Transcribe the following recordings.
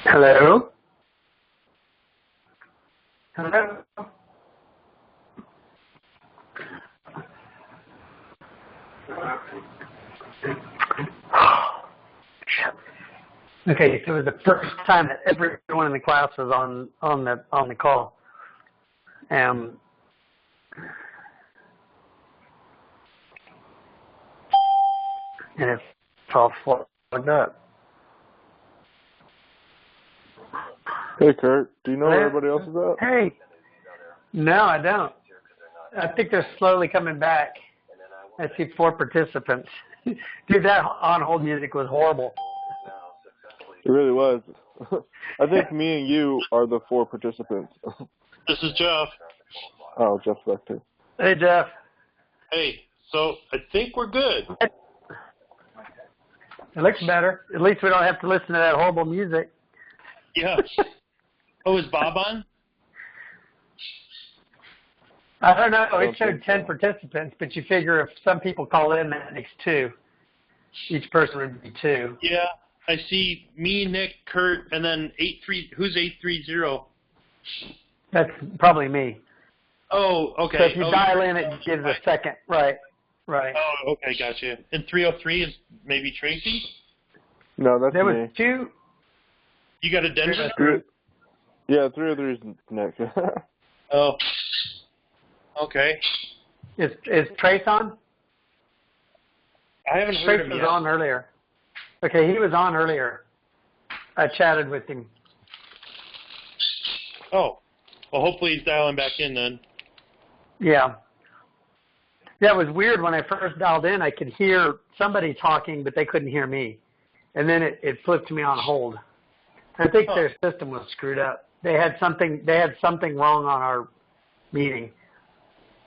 Hello? Hello? Okay, so it was the first time that everyone in the class was on the call. And it's all plugged up. Hey, Kurt, do you know where everybody else is at? Hey. No, I don't. I think they're slowly coming back. I see 4 participants. Dude, that on-hold music was horrible. It really was. I think me and you are the 4 participants. This is Jeff. Oh, Jeff's back too. Hey, Jeff. Hey, so I think we're good. It looks better. At least we don't have to listen to that horrible music. Yeah. Oh, is Bob on? I don't know. It showed 10 participants, but you figure if some people call in, that makes 2. Each person would be 2. Yeah, I see me, Nick, Kurt, and then 83. Who's 830? That's probably me. Oh, okay. So if you dial in, it gives a second. Right. Oh, okay, gotcha. And 303 is maybe Tracy? No, that's there me. Was 2. You got a Denver? Yeah, 303 is Nick. Oh. Okay. Is Trace on? I haven't heard him yet. Trace was on earlier. Okay, he was on earlier. I chatted with him. Oh. Well, hopefully he's dialing back in then. Yeah. Yeah, it was weird. When I first dialed in, I could hear somebody talking, but they couldn't hear me. And then it flipped me on hold. I think their system was screwed up. They had something wrong on our meeting.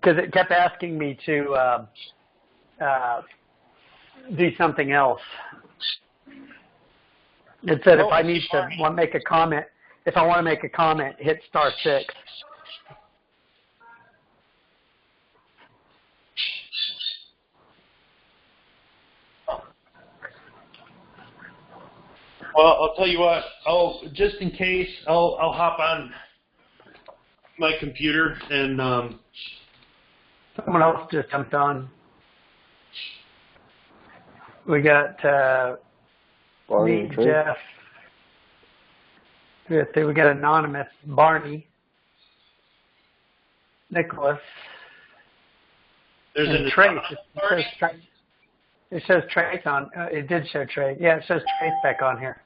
Because it kept asking me to do something else. It said if I need to make a comment, if I want to make a comment, hit *6. Well, I'll tell you what. Just in case, I'll hop on my computer and someone else just jumped on. We got me, Jeff. We got anonymous Barney, Nicholas, and Trace. It says Trace on. It did show Trace. Yeah, it says Trace back on here.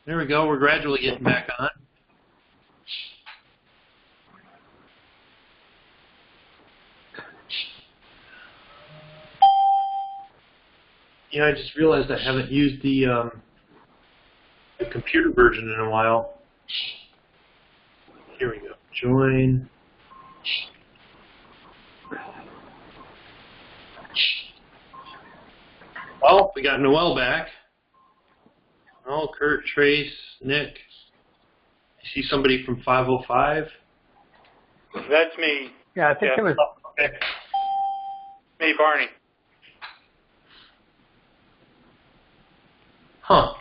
There we go. We're gradually getting back on. Yeah, I just realized I haven't used the computer version in a while. Here we go. Join. Well, we got Noel back. Oh, Kurt, Trace, Nick. I see somebody from 505. That's me. Yeah, I think it was. Okay. Me, Barney. Huh.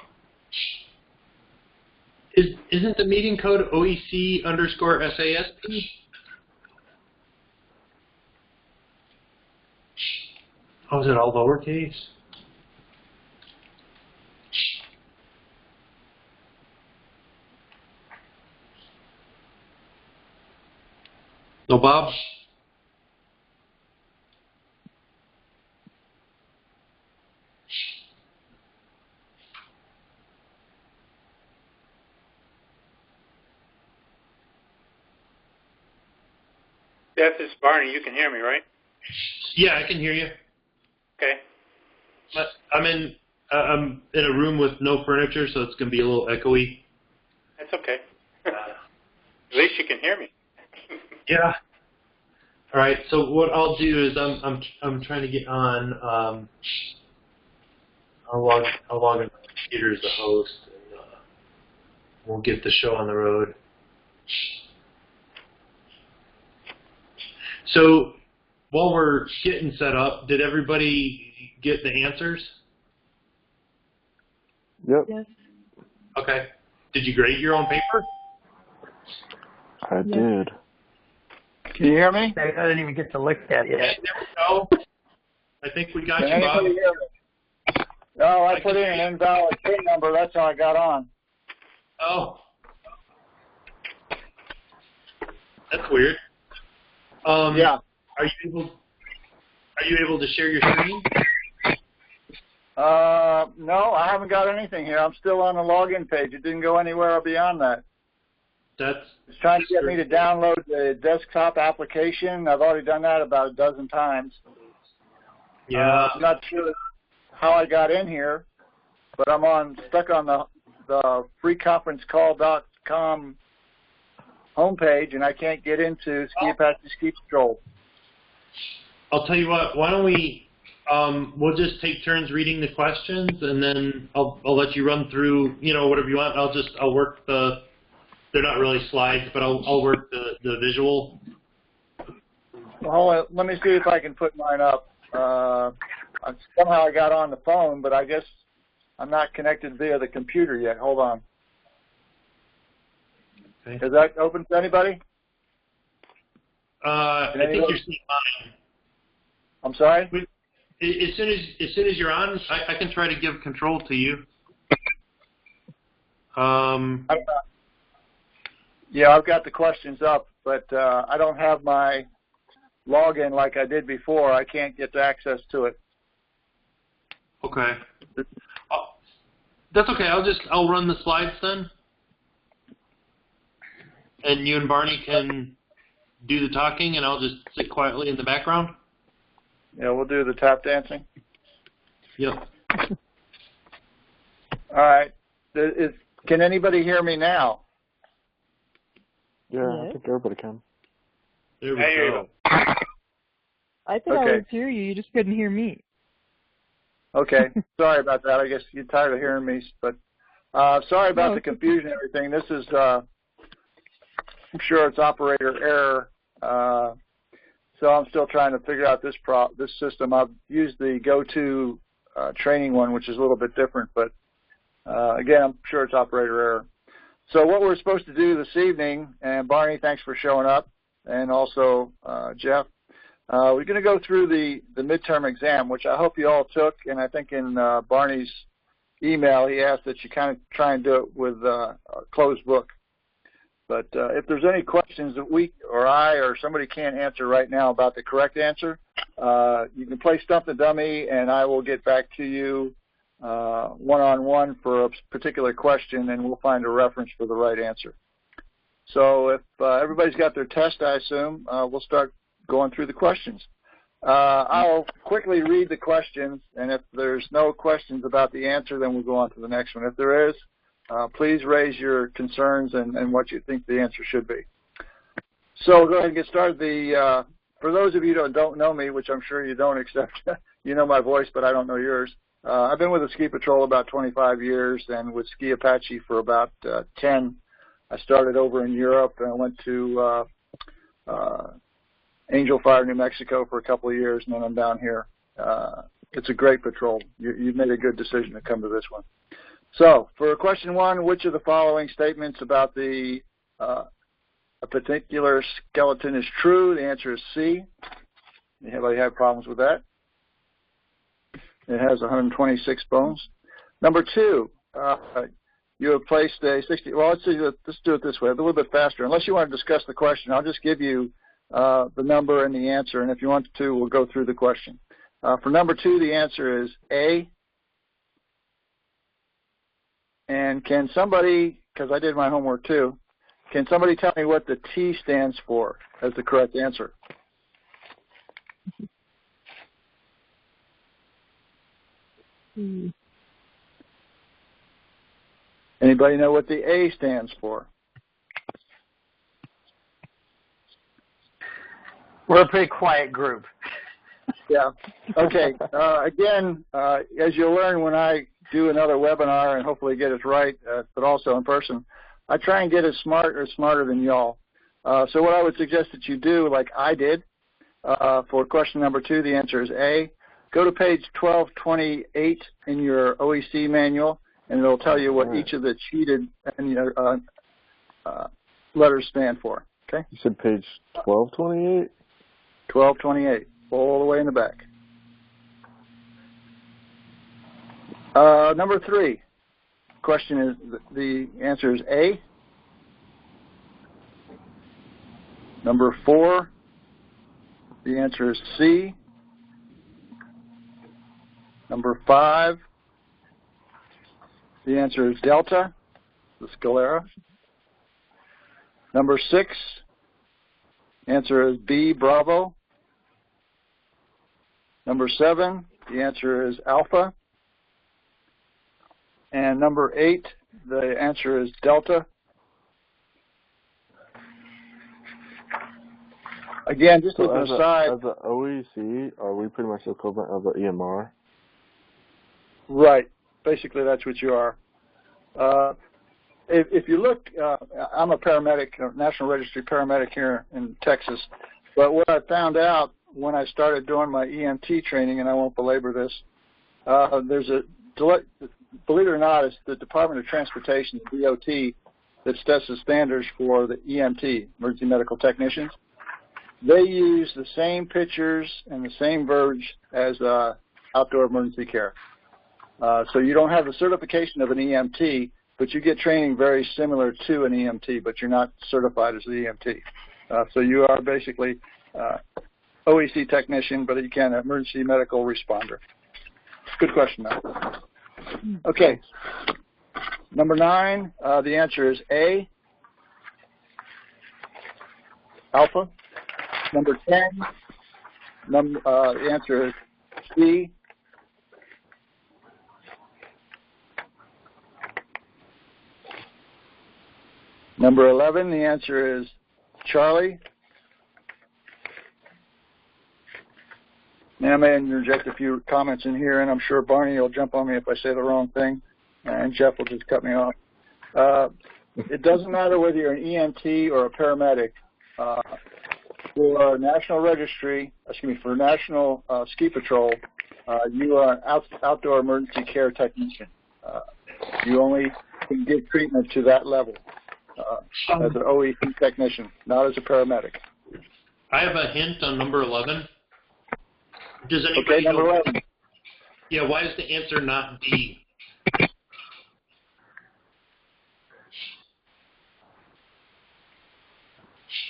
Isn't the meeting code OEC_SASP? Oh, is it all lowercase? No, Bob? Jeff, this is Barney. You can hear me, right? Yeah, I can hear you. Okay. But I'm in a room with no furniture, so it's going to be a little echoey. That's okay. At least you can hear me. Yeah. All right. So what I'll do is I'm trying to get on. I'll log in my computer as the host, and we'll get the show on the road. So while we're getting set up, did everybody get the answers? Yep. Yes. Okay. Did you grade your own paper? I did. Can you hear me? I didn't even get to look at it yet. There we go. I think we got Can you, Bob. anybody hear me? No, I put in an invalid PIN number. That's how I got on. Oh. That's weird. Yeah. Are you able to share your screen? No, I haven't got anything here. I'm still on the login page. It didn't go anywhere beyond that. It's trying to get me to download the desktop application. I've already done that about a dozen times. Yeah. I'm not sure how I got in here, but I'm stuck on the freeconferencecall.com homepage, and I can't get into Ski Apache Ski Patrol. I'll tell you what. Why don't we? We'll just take turns reading the questions, and then I'll let you run through. Whatever you want. I'll work the. They're not really slides, but I'll work the visual. Well, hold on. Let me see if I can put mine up. Somehow I got on the phone, but I guess I'm not connected via the computer yet. Hold on. Okay. Is that open to anybody? I think you're seeing mine. I'm sorry? As soon as you're on, I can try to give control to you. Yeah, I've got the questions up, but I don't have my login like I did before. I can't get access to it. Okay. That's okay. I'll run the slides then, and you and Barney can do the talking, and I'll just sit quietly in the background. Yeah, we'll do the tap dancing. Yep. All right. Can anybody hear me now? Yeah, I think everybody can. There we go. I think I would hear you. You just couldn't hear me. Okay. Sorry about that. I guess you're tired of hearing me, but sorry about the confusion and everything. This is, I'm sure it's operator error. So I'm still trying to figure out this system. I've used the go-to training one, which is a little bit different, but again, I'm sure it's operator error. So what we're supposed to do this evening, and Barney, thanks for showing up, and also Jeff, we're going to go through the midterm exam, which I hope you all took, and I think in Barney's email he asked that you kind of try and do it with a closed book. But if there's any questions that we or I or somebody can't answer right now about the correct answer, you can play Stump the Dummy, and I will get back to you one-on-one for a particular question, and we'll find a reference for the right answer. So if everybody's got their test, I assume, we'll start going through the questions. I'll quickly read the questions, and if there's no questions about the answer, then we'll go on to the next one. If there is, please raise your concerns and what you think the answer should be. So we'll go ahead and get started. For those of you that don't know me, which I'm sure you don't, except you know my voice, but I don't know yours, I've been with the Ski Patrol about 25 years and with Ski Apache for about 10. I started over in Europe and I went to Angel Fire, New Mexico for a couple of years, and then I'm down here. It's a great patrol. You've made a good decision to come to this one. So for question one, which of the following statements about a particular skeleton is true? The answer is C. Anybody have problems with that? It has 126 bones. Number two, you have placed a 60. Well, let's do it this way, a little bit faster. Unless you want to discuss the question, I'll just give you the number and the answer, and if you want to, we'll go through the question. For number two, the answer is A. And can somebody, because I did my homework too, can somebody tell me what the T stands for as the correct answer? Anybody know what the A stands for? We're a pretty quiet group. Yeah. Okay. Again, as you'll learn when I do another webinar and hopefully get it right, but also in person, I try and get as smarter than y'all. So what I would suggest that you do, like I did, for question number two, the answer is A. Go to page 1228 in your OEC manual, and it'll tell you what each of the cheated letters stand for. Okay? You said page 1228? 1228, all the way in the back. Number 3. Question is, the answer is A. Number 4, the answer is C. Number 5, the answer is delta, the sclera. Number 6, the answer is B, Bravo. Number 7, the answer is alpha. And number 8, the answer is delta. Again, just as an aside. As an OEC, are we pretty much the equivalent of an EMR? Right. Basically, that's what you are. If you look, I'm a paramedic, a National Registry paramedic here in Texas. But what I found out when I started doing my EMT training, and I won't belabor this, there's a, believe it or not, it's the Department of Transportation, the DOT, that sets the standards for the EMT, emergency medical technicians. They use the same pictures and the same verbiage as outdoor emergency care. So you don't have the certification of an EMT, but you get training very similar to an EMT, but you're not certified as an EMT. So you are basically OEC technician, but you can emergency medical responder. Good question, though. Okay. Number 9, the answer is A, alpha. Number 10, the answer is C. Number 11, the answer is Charlie. Now I may interject a few comments in here, and I'm sure Barney will jump on me if I say the wrong thing, and Jeff will just cut me off. It doesn't matter whether you're an EMT or a paramedic. For National Registry, for National Ski Patrol, you are an outdoor emergency care technician. You only can give treatment to that level as an OEC technician, not as a paramedic. I have a hint on number 11. Does anybody number 11. Yeah, why is the answer not D?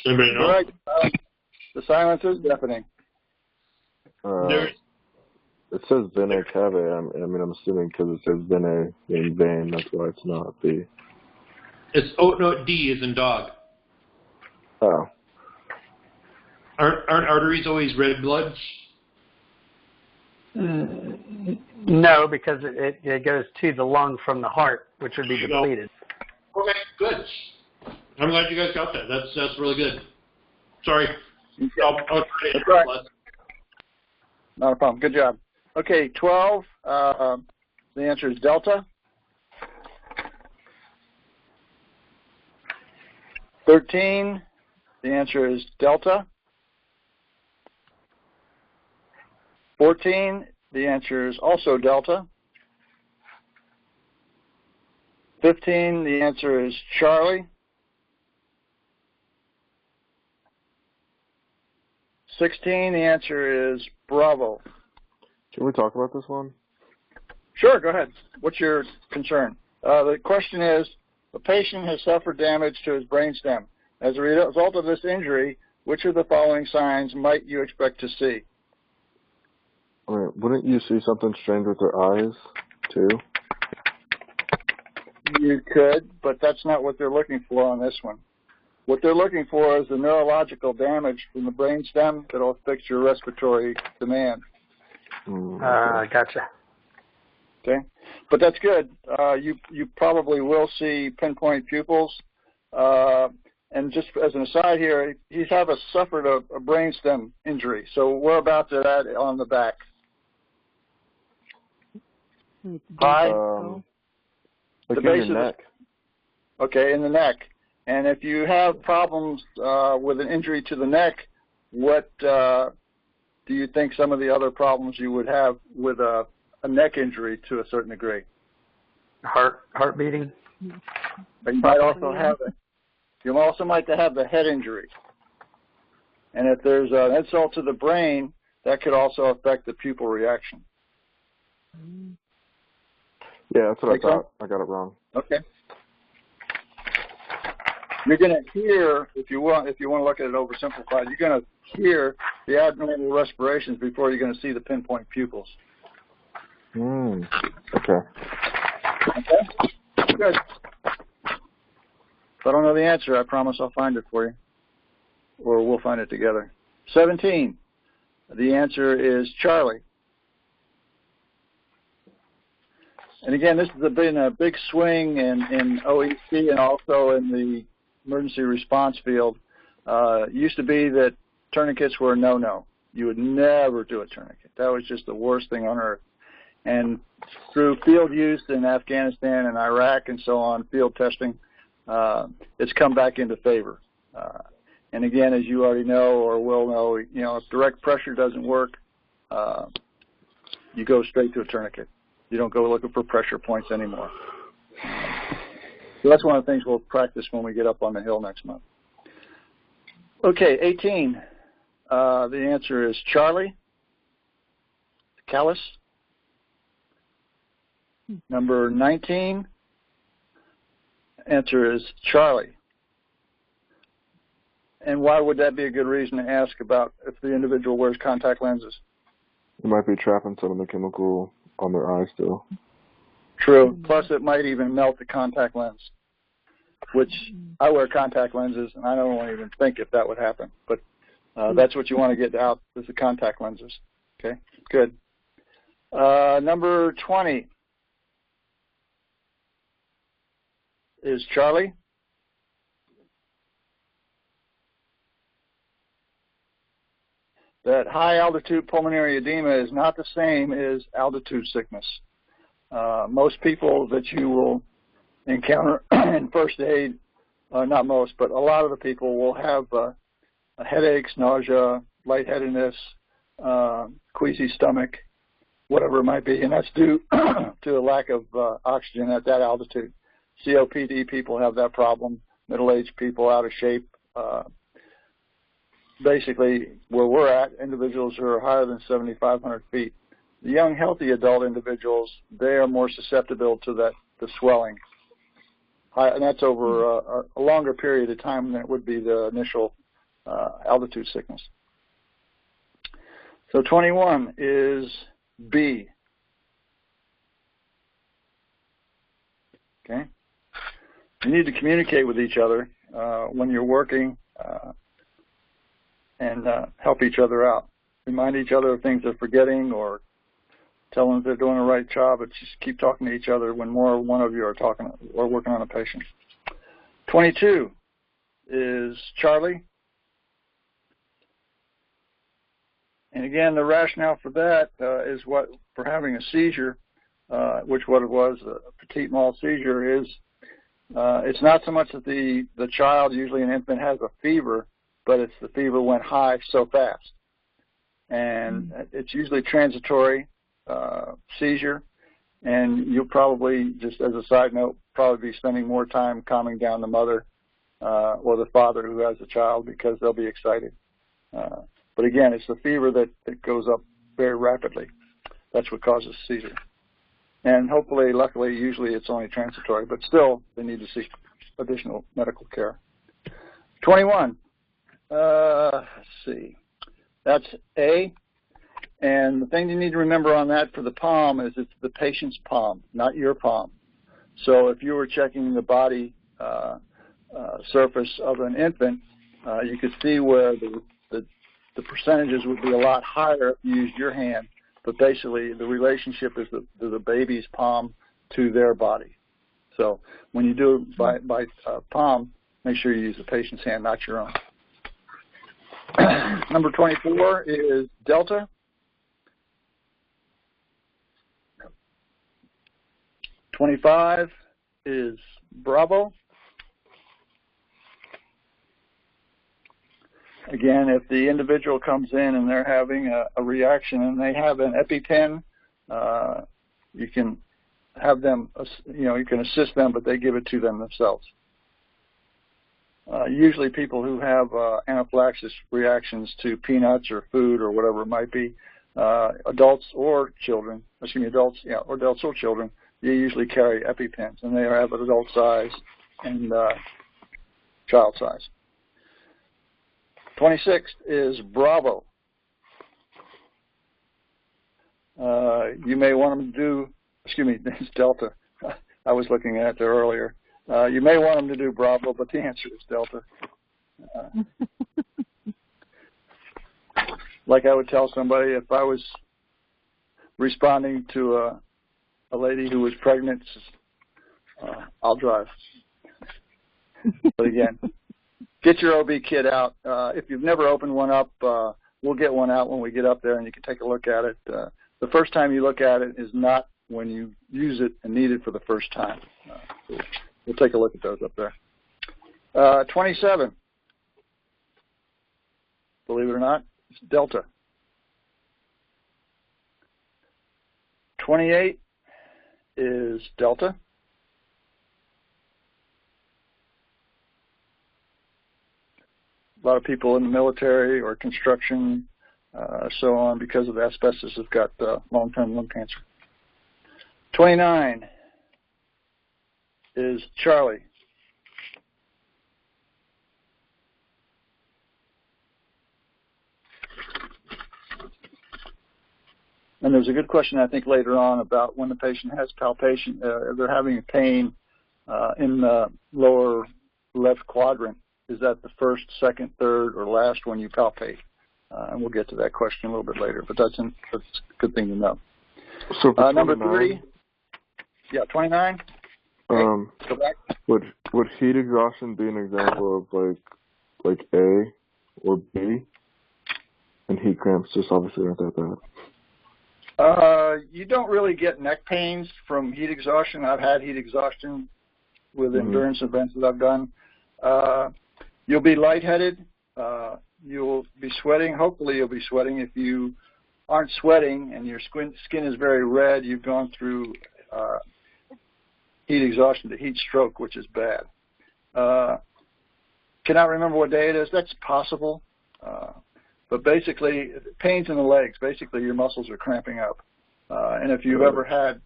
Anybody know? All right. The silence is deafening. It says vene cave. I'm assuming because it says vene in vein, that's why it's not B. D is in dog. Oh. Aren't arteries always red blood? No, because it goes to the lung from the heart, which would be depleted. Okay, good. I'm glad you guys got that. That's really good. Sorry. I'll try to That's right. Not a problem. Good job. Okay, 12. The answer is delta. 13. The answer is delta. 14. The answer is also delta. 15. The answer is Charlie. 16, the answer is Bravo. Can we talk about this one? Sure, go ahead. What's your concern? The question is, the patient has suffered damage to his brainstem. As a result of this injury, which of the following signs might you expect to see? I mean, wouldn't you see something strange with their eyes, too? You could, but that's not what they're looking for on this one. What they're looking for is the neurological damage from the brainstem that will affect your respiratory demand. Gotcha. Okay, but that's good. You probably will see pinpoint pupils. And just as an aside here, he's suffered a brainstem injury. So whereabouts is that on the back? High? Like the base in the neck. Okay, in the neck. And if you have problems with an injury to the neck, what do you think some of the other problems you would have with a neck injury to a certain degree? Heart beating. But you might also have you also might have the head injury. And if there's an insult to the brain, that could also affect the pupil reaction. Yeah, that's what I thought. I got it wrong. Okay. You're going to hear, if you want to look at it oversimplified, you're going to hear the abnormal respirations before you're going to see the pinpoint pupils. Okay. Okay? Good. If I don't know the answer, I promise I'll find it for you. Or we'll find it together. 17. The answer is Charlie. And again, this has been a big swing in OEC and also in the emergency response field. It used to be that tourniquets were a no-no. You would never do a tourniquet. That was just the worst thing on earth. And through field use in Afghanistan and Iraq and so on, field testing, it's come back into favor. And again, as you already know or will know, if direct pressure doesn't work, you go straight to a tourniquet. You don't go looking for pressure points anymore. So that's one of the things we'll practice when we get up on the hill next month. Okay, 18. The answer is Charlie. Callus. Number 19. Answer is Charlie. And why would that be a good reason to ask about if the individual wears contact lenses? It might be trapping some of the chemical on their eye still. True. Plus, it might even melt the contact lens, which I wear contact lenses, and I don't even think if that would happen. But that's what you want to get out is the contact lenses. Okay, good. Number 20 is Charlie. That high-altitude pulmonary edema is not the same as altitude sickness. Most people that you will encounter in first aid, not most, but a lot of the people will have headaches, nausea, lightheadedness, queasy stomach, whatever it might be, and that's due to a lack of oxygen at that altitude. COPD people have that problem, middle-aged people out of shape. Basically, where we're at, individuals who are higher than 7,500 feet. The young, healthy adult individuals, they are more susceptible to the swelling. And that's over a longer period of time than it would be the initial altitude sickness. So 21 is B. Okay? You need to communicate with each other when you're working and help each other out. Remind each other of things they're forgetting or tell them they're doing the right job, but just keep talking to each other when more than one of you are talking or working on a patient. 22 is Charlie. And again, the rationale for that is for having a seizure, which what it was, a petit mal seizure, is it's not so much that the child, usually an infant, has a fever, but it's the fever went high so fast. And it's usually transitory seizure, and you'll probably, just as a side note, probably be spending more time calming down the mother or the father who has the child because they'll be excited. But again, it's the fever that goes up very rapidly. That's what causes seizure. And hopefully, luckily, usually it's only transitory, but still they need to seek additional medical care. 21. Let's see. That's A. And the thing you need to remember on that for the palm is it's the patient's palm, not your palm. So if you were checking the body surface of an infant, you could see where the percentages would be a lot higher if you used your hand. But basically, the relationship is the baby's palm to their body. So when you do it by palm, make sure you use the patient's hand, not your own. Number 24 is Delta. '25 is Bravo. Again, if the individual comes in and they're having a reaction and they have an EpiPen, you can have them, you can assist them, but they give it to them themselves. Usually people who have anaphylaxis reactions to peanuts or food or whatever it might be, adults or children, adults or children, they usually carry EpiPens, and they have an adult size and child size. 26th is Bravo. You may want them to do, this is Delta. I was looking at it there earlier. You may want them to do Bravo, but the answer is Delta. Like I would tell somebody, if I was responding to a lady who was pregnant, I'll drive. But again, get your OB kit out. If you've never opened one up, we'll get one out when we get up there, and you can take a look at it. The first time you look at it is not when you use it and need it for the first time. We'll take a look at those up there. 27, believe it or not, it's Delta. 28 is Delta. A lot of people in the military or construction, so on, because of asbestos, have got long-term lung cancer. 29 is Charlie. And there's a good question, I think, later on about when the patient has palpation, they're having pain in the lower left quadrant. Is that the first, second, third, or last when you palpate? And we'll get to that question a little bit later, but that's a good thing to know. So for number 3, 29. Go back. Would heat exhaustion be an example of like A or B? And heat cramps just obviously aren't that bad. You don't really get neck pains from heat exhaustion. I've had heat exhaustion with endurance events that I've done. You'll be lightheaded. You'll be sweating. Hopefully you'll be sweating. If you aren't sweating and your skin is very red, you've gone through heat exhaustion to heat stroke, which is bad. Cannot remember what day it is. That's possible. But basically, pains in the legs, basically your muscles are cramping up. And if you've ever had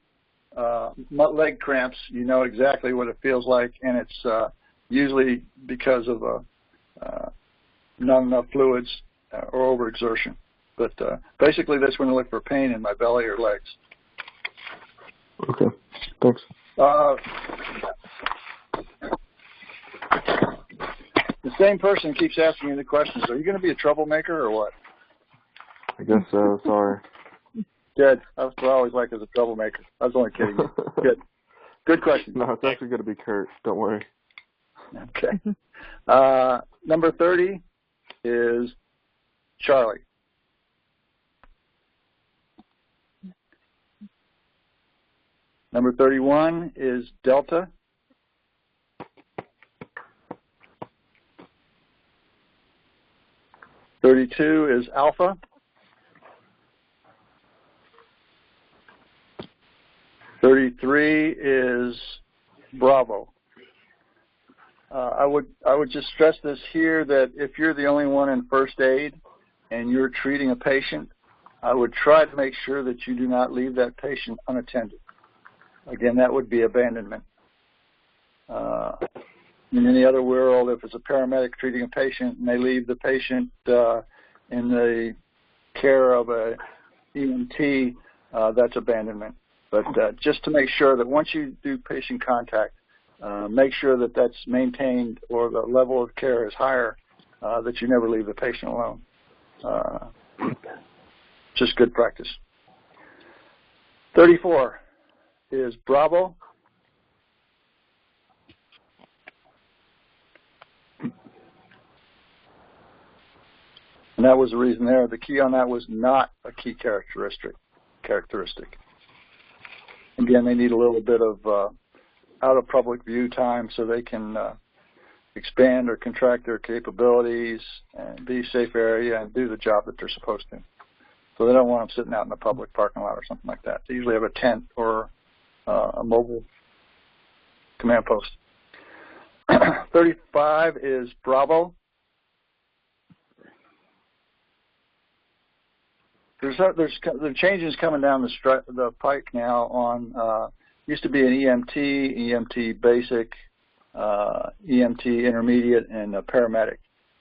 leg cramps, you know exactly what it feels like, and it's usually because of not enough fluids or overexertion. But basically, that's when I look for pain in my belly or legs. Okay, thanks. The same person keeps asking me the questions. Are you going to be a troublemaker or what? I guess so. Sorry. Good. That's what I always like as a troublemaker. I was only kidding you. Good. Good question. No, it's actually going to be Kurt. Don't worry. Okay. Number 30 is Charlie. Number 31 is Delta. (32) is Alpha. 33 is Bravo. I would just stress this here that if you're the only one in first aid and you're treating a patient, I would try to make sure that you do not leave that patient unattended. Again, that would be abandonment. In any other world, if it's a paramedic treating a patient and they leave the patient in the care of a EMT, that's abandonment. But just to make sure that once you do patient contact, make sure that that's maintained or the level of care is higher, that you never leave the patient alone. Just good practice. 34 is Bravo. And that was the reason there. The key on that was not a key characteristic. Again, they need a little bit of out of public view time so they can expand or contract their capabilities and be a safe area and do the job that they're supposed to. So they don't want them sitting out in the public parking lot or something like that. They usually have a tent or a mobile command post. 35 is Bravo. There's changes coming down the pike now on used to be an EMT Basic, EMT Intermediate, and a paramedic,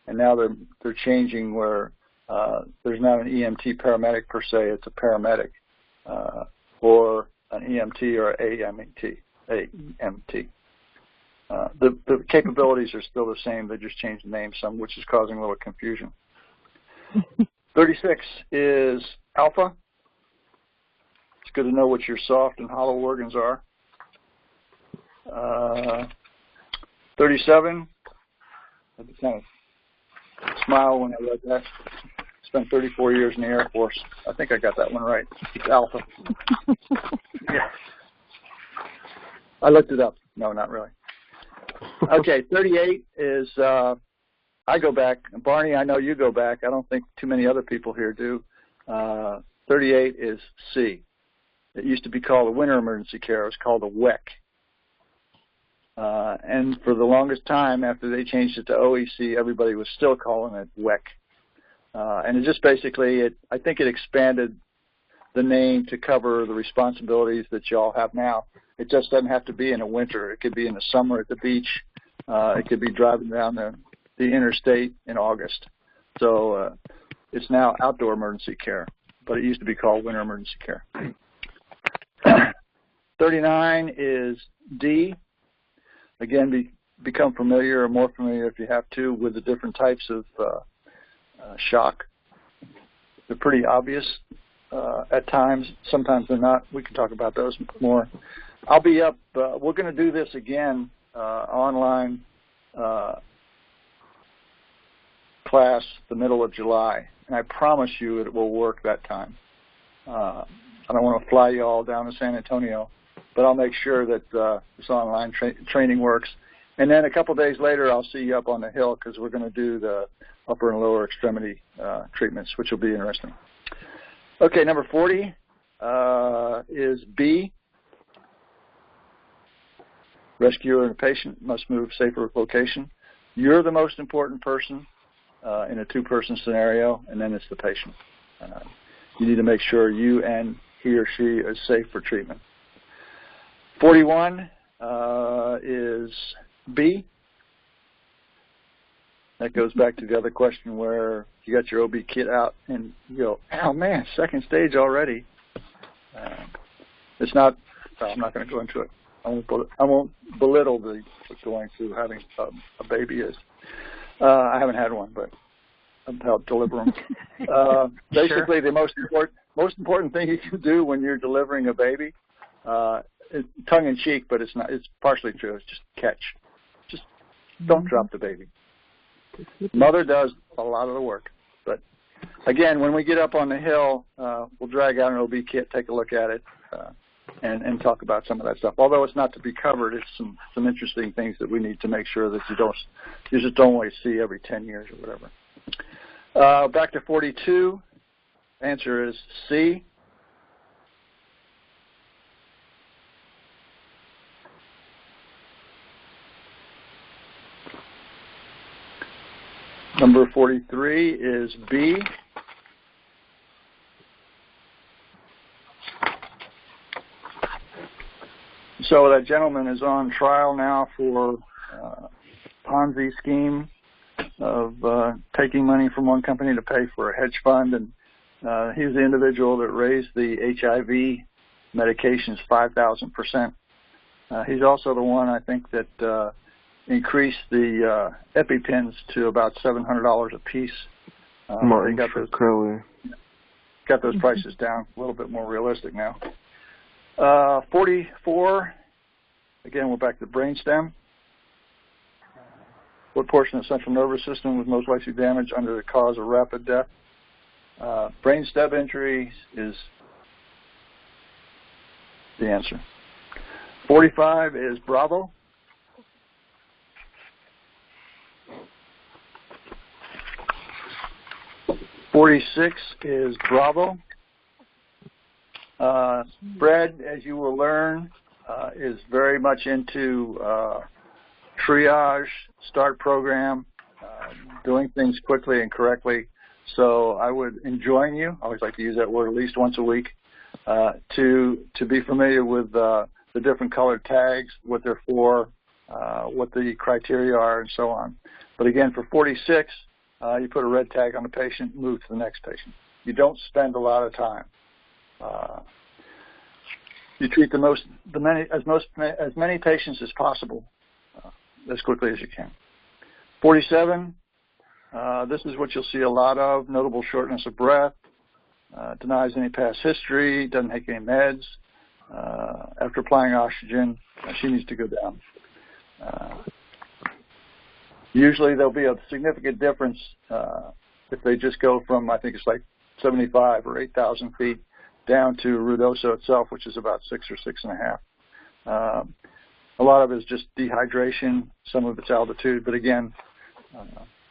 and now they're changing where there's not an EMT paramedic per se; it's a paramedic or an EMT or AMT. The capabilities are still the same; they just changed the name some, which is causing a little confusion. 36 is Alpha. It's good to know what your soft and hollow organs are. 37, I had to kind of smile when I read that. Spent 34 years in the Air Force. I think I got that one right. It's Alpha. Yeah. I looked it up. No, not really. Okay, 38 is, I go back. Barney, I know you go back. I don't think too many other people here do. 38 is C. It used to be called a Winter Emergency Care. It was called a WEC. And for the longest time, after they changed it to OEC, everybody was still calling it WEC. And it just basically, I think it expanded the name to cover the responsibilities that you all have now. It just doesn't have to be in the winter. It could be in the summer at the beach. It could be driving down the interstate in August. So it's now outdoor emergency care, but it used to be called winter emergency care. 39 is D. Again, become familiar or more familiar if you have to with the different types of shock. They're pretty obvious at times. Sometimes they're not. We can talk about those more. I'll be up. We're going to do this again online class the middle of July, and I promise you it will work that time. I don't want to fly you all down to San Antonio, but I'll make sure that this online training works. And then a couple days later, I'll see you up on the hill because we're going to do the upper and lower extremity treatments, which will be interesting. Okay, number 40 is B. Rescuer and a patient must move safer location. You're the most important person in a two-person scenario, and then it's the patient. You need to make sure you and he or she is safe for treatment. 41 is B. That goes back to the other question where you got your OB kit out and you go, oh man, second stage already. It's not, I'm not going to go into it. I won't belittle what going through having a baby is. I haven't had one, but I've helped deliver them. Basically, the most important thing you can do when you're delivering a baby, it's tongue in cheek, but it's not. It's partially true. It's just catch. Just don't drop the baby. Mother does a lot of the work, but again, when we get up on the hill, we'll drag out an OB kit, take a look at it. And talk about some of that stuff. Although it's not to be covered, it's some interesting things that we need to make sure that you just don't always see every 10 years or whatever. Back to 42. Answer is C. Number 43 is B. So that gentleman is on trial now for Ponzi scheme of taking money from one company to pay for a hedge fund, and he's the individual that raised the HIV medications 5,000%. He's also the one, I think, that increased the EpiPens to about $700 a piece. Martin got those prices down a little bit more realistic now. 44, again, we're back to the brainstem. What portion of the central nervous system was most likely damaged under the cause of rapid death? Brainstem injury is the answer. 45 is Bravo. .46 is Bravo. Brad, as you will learn, is very much into triage, start program, doing things quickly and correctly. So I would enjoin you, I always like to use that word at least once a week, to be familiar with the different colored tags, what they're for, what the criteria are, and so on. But again, for 46, you put a red tag on the patient, move to the next patient. You don't spend a lot of time. You treat as many patients as possible as quickly as you can. 47, this is what you'll see a lot of: notable shortness of breath, denies any past history, doesn't take any meds. After applying oxygen, she needs to go down. Usually there'll be a significant difference if they just go from, I think it's like 75 or 8,000 feet down to Ruidoso itself, which is about 6 or 6.5. A lot of it is just dehydration, some of it's altitude, but again,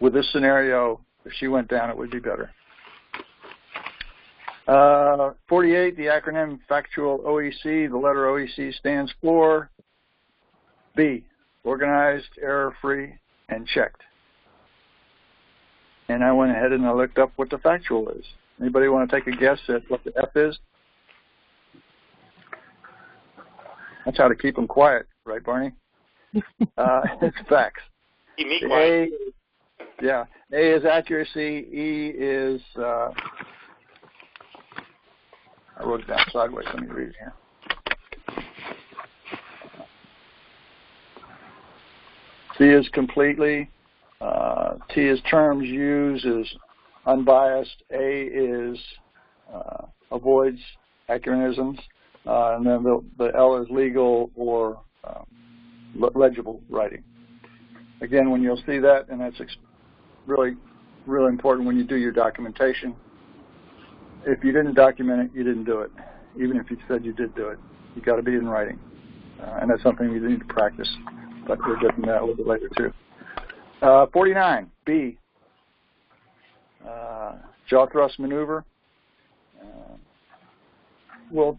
with this scenario, if she went down, it would be better. 48, the acronym factual OEC, the letter OEC stands for B, organized, error-free, and checked. And I went ahead and I looked up what the factual is. Anybody want to take a guess at what the F is? That's how to keep them quiet, right, Barney? It's facts. Keep me quiet. A is accuracy. E is, I wrote it down sideways. Let me read it here. C is completely. T is terms used, is unbiased. A is avoids anachronisms. And then the L is legal or legible writing. Again, when you'll see that, and that's really important when you do your documentation. If you didn't document it, you didn't do it. Even if you said you did do it, you got to be in writing, and that's something you need to practice. But we'll get into that a little bit later too. 49, B, jaw thrust maneuver. We'll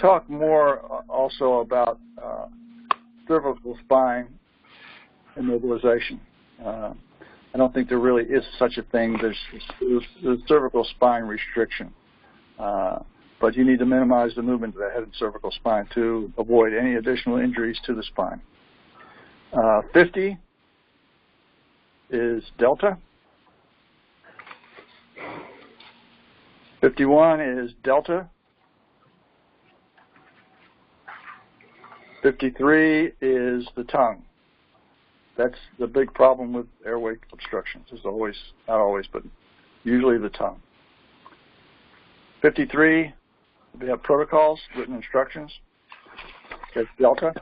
talk more also about cervical spine immobilization. I don't think there really is such a thing. There's cervical spine restriction, but you need to minimize the movement of the head and cervical spine to avoid any additional injuries to the spine. 50 is delta. 51 is delta. 53 is the tongue. That's the big problem with airway obstructions. Is always, not always, but usually the tongue. 53, we have protocols, written instructions. That's delta.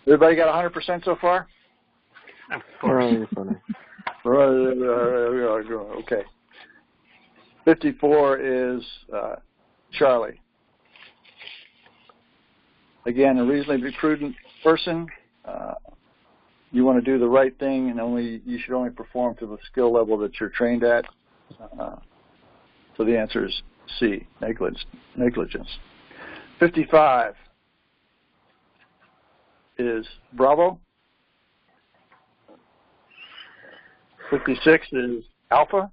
Everybody got 100% so far? Of course. Okay. 54 is Charlie. Again, a reasonably prudent person. You want to do the right thing, and you should only perform to the skill level that you're trained at. So the answer is C, negligence. 55 is Bravo. 56 is Alpha.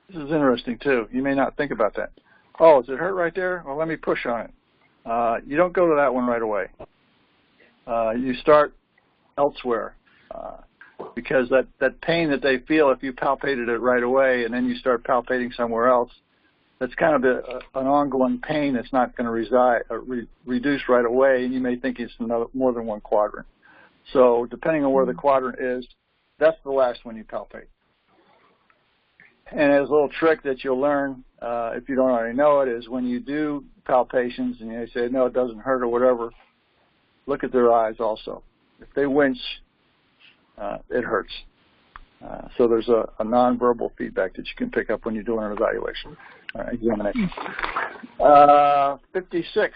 This is interesting, too. You may not think about that. Oh, does it hurt right there? Well, let me push on it. You don't go to that one right away. You start elsewhere because that pain that they feel if you palpated it right away and then you start palpating somewhere else, that's kind of an ongoing pain that's not going to reduce right away, and you may think it's more than one quadrant. So depending on where the quadrant is, that's the last one you palpate. And as a little trick that you'll learn, if you don't already know it, is when you do palpations and they say, no, it doesn't hurt or whatever, look at their eyes also. If they wince, it hurts. So there's a nonverbal feedback that you can pick up when you're doing an evaluation, examination. 56.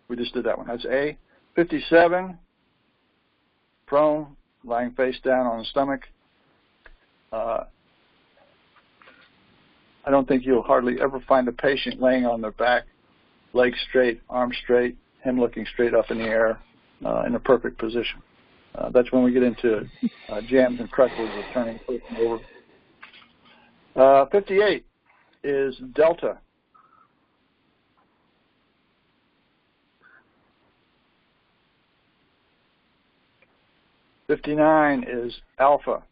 We just did that one. That's A. 57. Prone, lying face down on the stomach. I don't think you'll hardly ever find a patient laying on their back, legs straight, arms straight, him looking straight up in the air in a perfect position. That's when we get into jams and crutches of turning the person over. 58 is delta. '59 is alpha.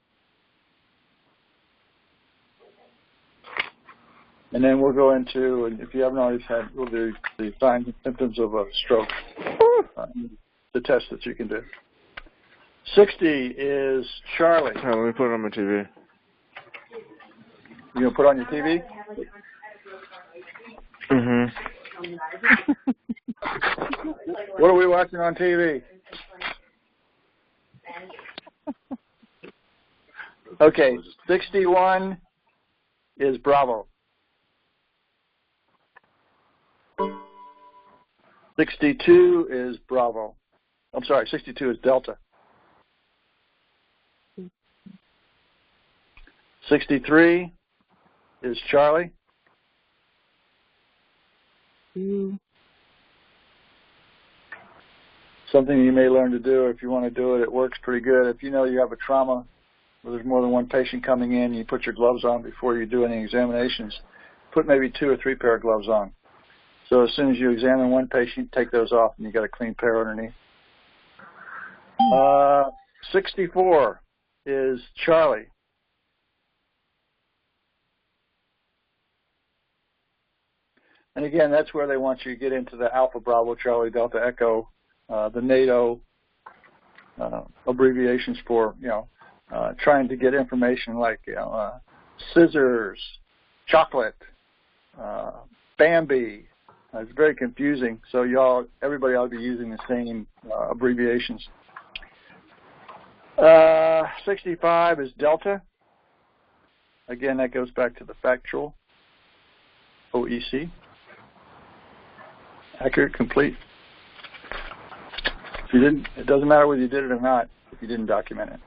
And then we'll go into, and if you haven't already had, we'll do the signs and symptoms of a stroke, the test that you can do. 60 is Charlie. Yeah, let me put it on my TV. You going to put it on your TV? Mm-hmm. What are we watching on TV? Okay, 61 is Bravo. 62 is Bravo. I'm sorry, 62 is Delta. 63 is Charlie. Something you may learn to do if you want to do it. It works pretty good. If you know you have a trauma where there's more than one patient coming in, you put your gloves on before you do any examinations. Put maybe 2 or 3 pair of gloves on. So as soon as you examine one patient, take those off and you got a clean pair underneath. 64 is Charlie. And again, that's where they want you to get into the Alpha, Bravo, Charlie, Delta, Echo, the NATO abbreviations for, trying to get information like, scissors, chocolate, Bambi. It's very confusing, so everybody ought to be using the same abbreviations. 65 is Delta. Again, that goes back to the factual. OEC. Accurate, complete. If you didn't, it doesn't matter whether you did it or not if you didn't document it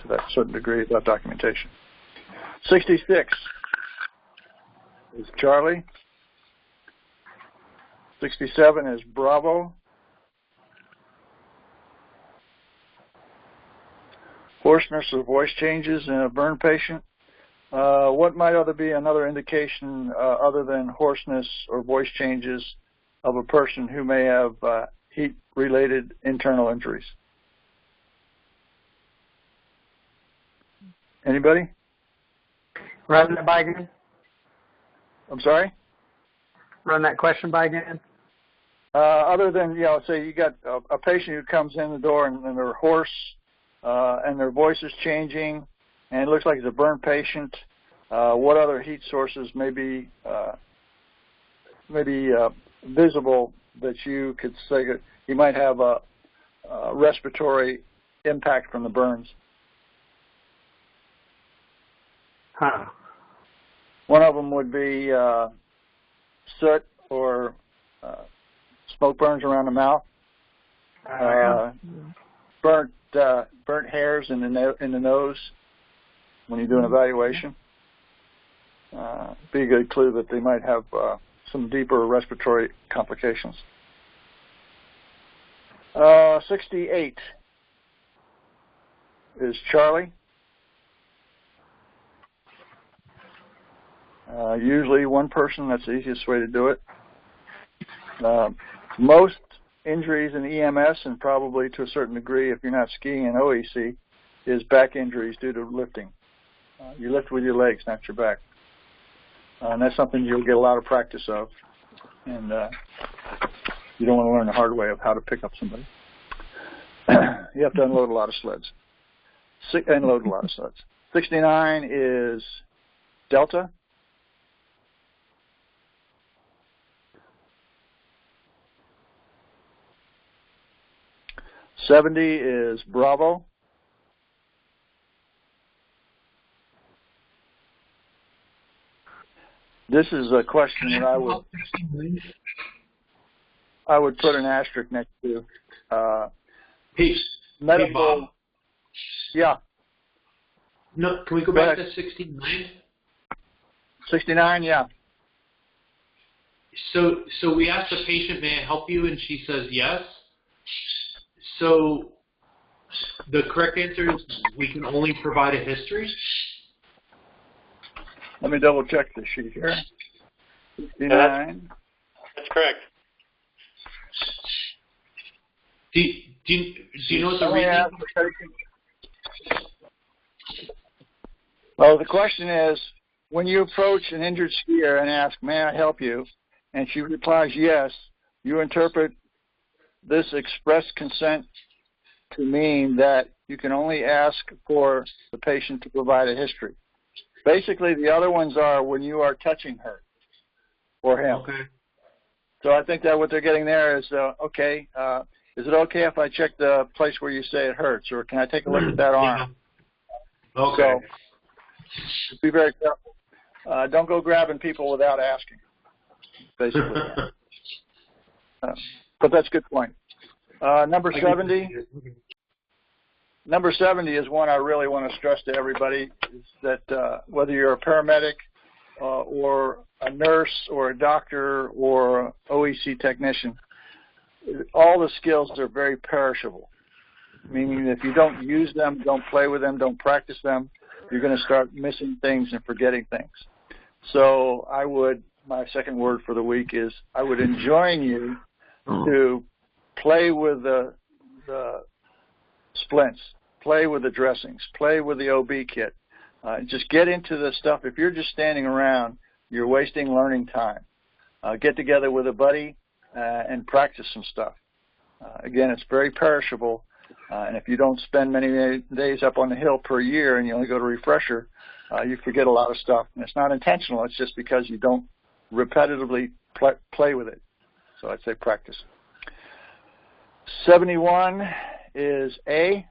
to that certain degree without documentation. 66 is Charlie. 67 is Bravo. Hoarseness or voice changes in a burn patient. What might be another indication other than hoarseness or voice changes of a person who may have heat-related internal injuries? Anybody? Run that by again. I'm sorry? Run that question by again. Other than, say you got a patient who comes in the door and they're hoarse and their voice is changing and it looks like it's a burn patient, what other heat sources may be visible that you could say that you might have a respiratory impact from the burns? Huh. One of them would be soot or smoke burns around the mouth, burnt hairs in the nose when you do an evaluation. Be a good clue that they might have some deeper respiratory complications. 68 is Charlie. Usually one person, that's the easiest way to do it. Most injuries in EMS, and probably to a certain degree if you're not skiing in OEC, is back injuries due to lifting. You lift with your legs, not your back. And that's something you'll get a lot of practice of. And you don't want to learn the hard way of how to pick up somebody. You have to unload a lot of sleds. 69 is Delta. 70 is Bravo. This is a question that I would put an asterisk next to. Medical. Hey, Bob. Yeah. No, can we go back to 69? 69, yeah. So we asked the patient, may I help you? And she says yes. So the correct answer is we can only provide a history? Let me double check this sheet here. 69. That's correct. Do you know what the reason? Well, the question is, when you approach an injured skier and ask, may I help you? And she replies yes, you interpret this express consent to mean that you can only ask for the patient to provide a history. Basically, the other ones are when you are touching her or him. Okay. So I think that what they're getting there is, is it okay if I check the place where you say it hurts, or can I take a look at that arm? Yeah. Okay. So be very careful. Don't go grabbing people without asking, basically. But that's a good point. Number 70. Number 70 is one I really want to stress to everybody, is that whether you're a paramedic or a nurse or a doctor or OEC technician, all the skills are very perishable, meaning if you don't use them, don't play with them, don't practice them, you're going to start missing things and forgetting things. So my second word for the week is I would enjoin you to play with the splints, play with the dressings, play with the OB kit. Just get into the stuff. If you're just standing around, you're wasting learning time. Get together with a buddy and practice some stuff. Again, it's very perishable, and if you don't spend many days up on the hill per year and you only go to refresher, you forget a lot of stuff. And it's not intentional. It's just because you don't repetitively play with it. So I'd say practice. 71 is A.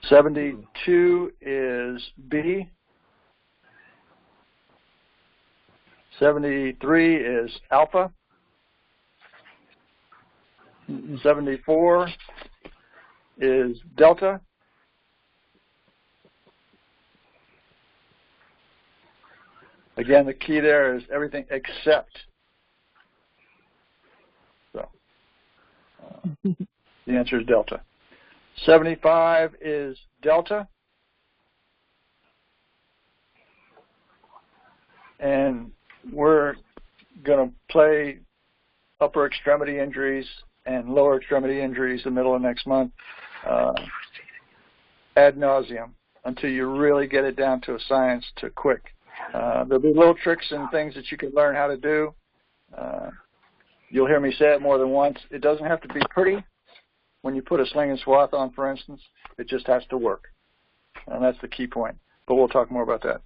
72 is B. 73 is alpha. 74 is delta. Again, the key there is everything except. So the answer is delta. 75 is delta. And we're going to play upper extremity injuries and lower extremity injuries the middle of next month ad nauseum until you really get it down to a science to quick. There'll be little tricks and things that you can learn how to do. You'll hear me say it more than once. It doesn't have to be pretty. When you put a sling and swath on, for instance, it just has to work. And that's the key point. But we'll talk more about that.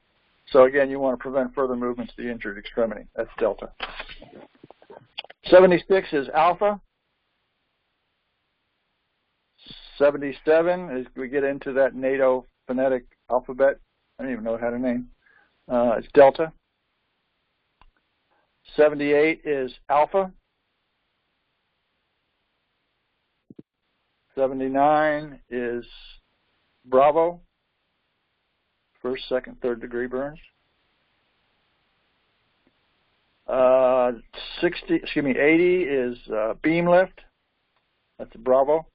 So again, you want to prevent further movement to the injured extremity. That's delta. 76 is alpha. 77 is we get into that NATO phonetic alphabet. I don't even know how to name. It's delta. 78 is alpha. 79 is bravo. First, second, third degree burns. 80 is beam lift. That's a bravo.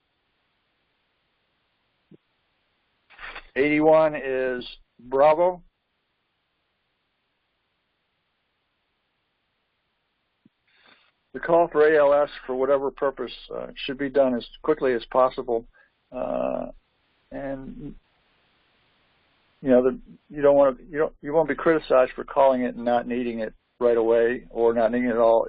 81 is bravo. The call for ALS, for whatever purpose, should be done as quickly as possible, and you know you won't be criticized for calling it and not needing it right away or not needing it at all,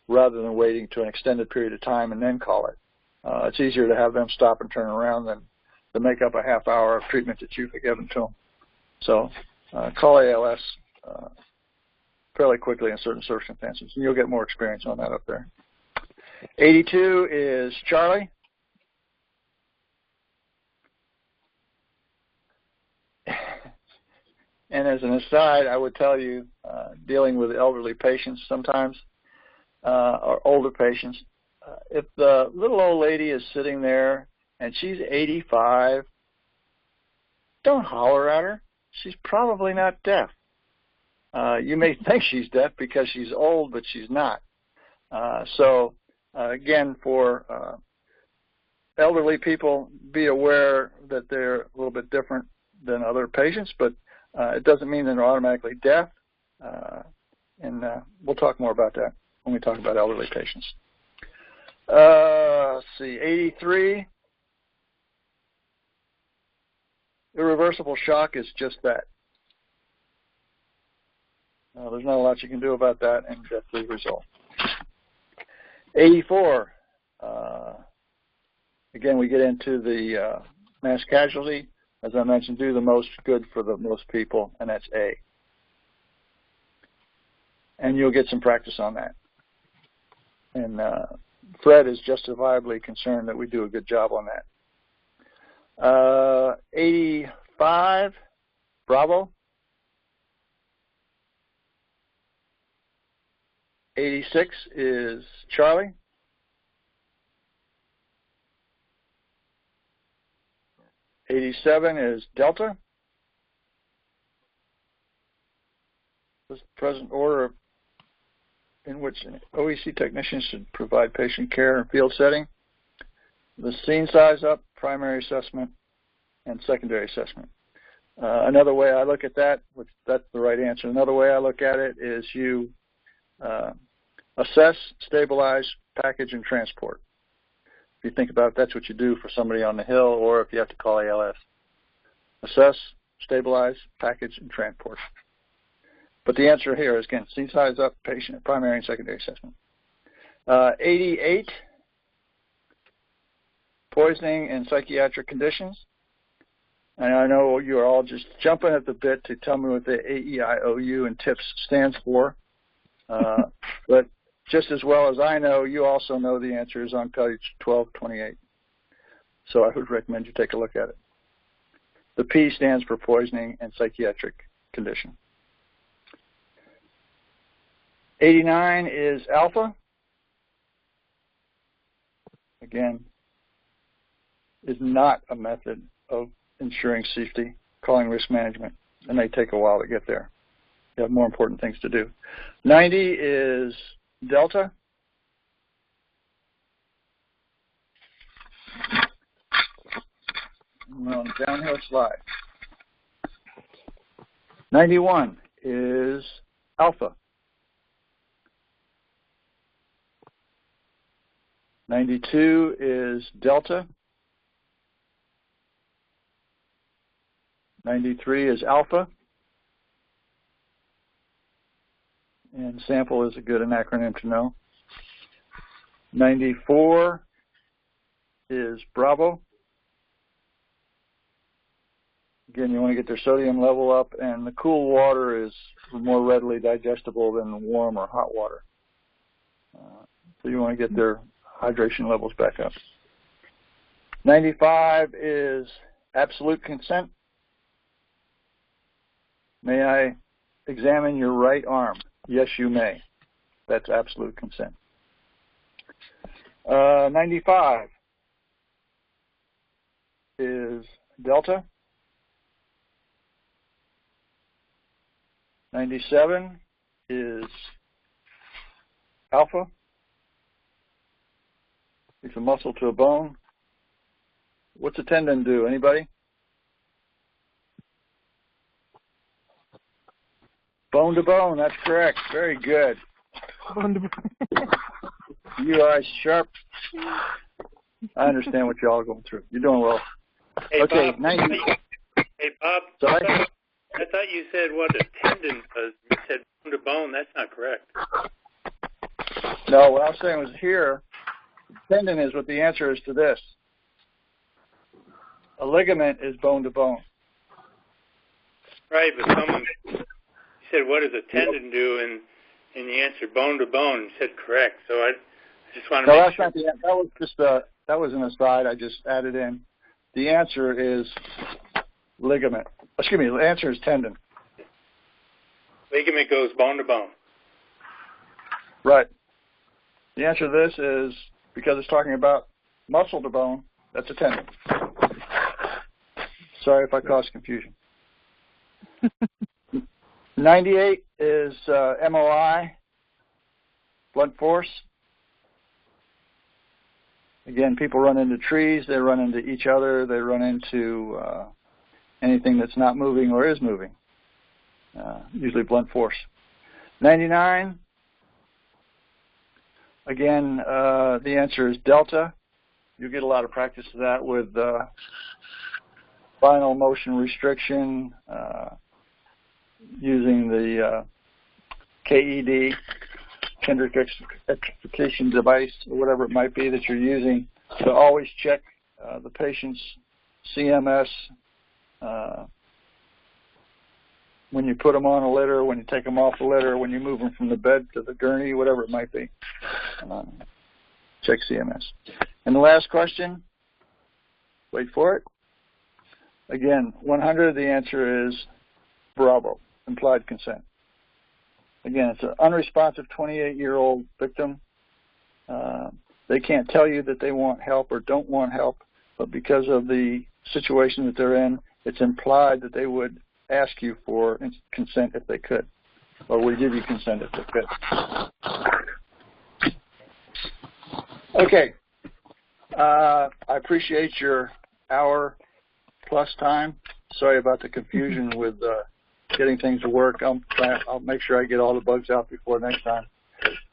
rather than waiting to an extended period of time and then call it. It's easier to have them stop and turn around than to make up a half hour of treatment that you've given to them. So call ALS. Fairly quickly in certain circumstances, and you'll get more experience on that up there. 82 is Charlie. And as an aside, I would tell you, dealing with elderly patients sometimes, or older patients, if the little old lady is sitting there and she's 85 don't holler at her. She's probably not deaf. You may think she's deaf because she's old, but she's not. Again, for elderly people, be aware that they're a little bit different than other patients, but it doesn't mean they're automatically deaf. And we'll talk more about that when we talk about elderly patients. Let's see, 83. Irreversible shock is just that. There's not a lot you can do about that, and deathly result. 84. Again, we get into the mass casualty. As I mentioned, do the most good for the most people, and that's A. And you'll get some practice on that. And Fred is justifiably concerned that we do a good job on that. 85, Bravo. 86 is Charlie. 87 is Delta. This is the present order in which an OEC technician should provide patient care in field setting. The scene size up, primary assessment, and secondary assessment. Another way I look at that, which that's the right answer, another way I look at it is you assess, stabilize, package, and transport. If you think about it, that's what you do for somebody on the hill, or if you have to call ALS. Assess, stabilize, package, and transport. But the answer here is, again, scene size up, patient, primary and secondary assessment. 88, poisoning and psychiatric conditions. And I know you're all just jumping at the bit to tell me what the AEIOU and TIPS stands for. But just as well as I know, you also know the answer is on page 1228. So I would recommend you take a look at it. The P stands for poisoning and psychiatric condition. 89 is alpha. Again, is not a method of ensuring safety, calling risk management. It may take a while to get there. You have more important things to do. 90 is delta. We're on a downhill slide. 91 is alpha. 92 is delta. 93 is alpha. And sample is a good acronym to know. 94 is Bravo. Again, you want to get their sodium level up, and the cool water is more readily digestible than warm or hot water. So you want to get their hydration levels back up. 95 is absolute consent. May I examine your right arm? Yes, you may. That's absolute consent. 95 is delta. 97 is alpha. It's a muscle to a bone. What's a tendon do? Anybody? Bone to bone, that's correct. Very good. Bone to bone. You are sharp. I understand what y'all are going through. You're doing well. Hey, okay, Bob. 90. Hey, Bob. Sorry? I thought you said what a tendon was. You said bone to bone. That's not correct. No, what I was saying was here, tendon is what the answer is to this. A ligament is bone to bone. Right, but someone said, what does a tendon do? And you answered bone to bone and said correct. So I just want to make sure. Not the answer. That was just that was an aside I just added in. The answer is ligament. Excuse me, the answer is tendon. Ligament goes bone to bone. Right. The answer to this is, because it's talking about muscle to bone, that's a tendon. Sorry if I caused confusion. 98 is MOI, blunt force. Again, people run into trees, they run into each other, they run into anything that's not moving or is moving, usually blunt force. 99, again, the answer is delta. You get a lot of practice of that with spinal motion restriction, using the KED, Kendrick extrication device, or whatever it might be that you're using to always check the patient's CMS when you put them on a litter, when you take them off the litter, when you move them from the bed to the gurney, whatever it might be. Check CMS. And the last question, wait for it. Again, 100, the answer is bravo, implied consent. Again, it's an unresponsive 28-year-old victim. They can't tell you that they want help or don't want help, but because of the situation that they're in, it's implied that they would ask you for consent if they could, or would give you consent if they could. Okay. I appreciate your hour-plus time. Sorry about the confusion with getting things to work. I'll make sure I get all the bugs out before next time.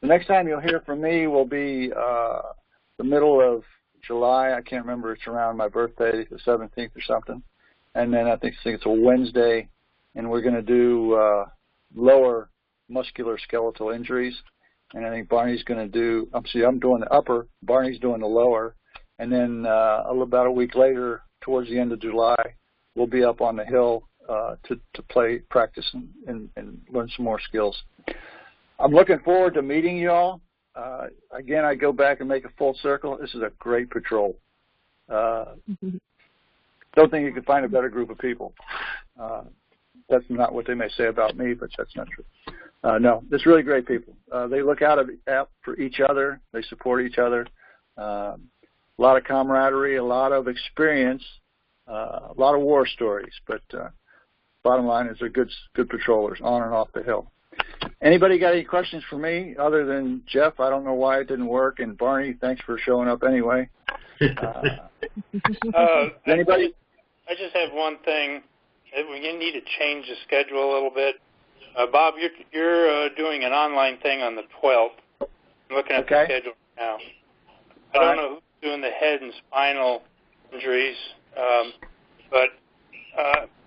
The next time you'll hear from me will be the middle of July. I can't remember. It's around my birthday, the 17th or something. And then I think it's a Wednesday, and we're going to do lower musculoskeletal injuries. And I think Barney's going to do, I'm doing the upper, Barney's doing the lower. And then about a week later, towards the end of July, we'll be up on the hill to practice and learn some more skills. I'm looking forward to meeting you all. Again, I go back and make a full circle. This is a great patrol. Don't think you could find a better group of people. That's not what they may say about me, but that's not true. No, it's really great people. They look out for each other. They support each other. A lot of camaraderie, a lot of experience, a lot of war stories. But bottom line is they're good patrollers on and off the hill. Anybody got any questions for me other than Jeff? I don't know why it didn't work. And Barney, thanks for showing up anyway. Anybody? I just have one thing. We need to change the schedule a little bit. Bob, you're doing an online thing on the 12th. I'm looking at the schedule now. I don't know who's doing the head and spinal injuries, but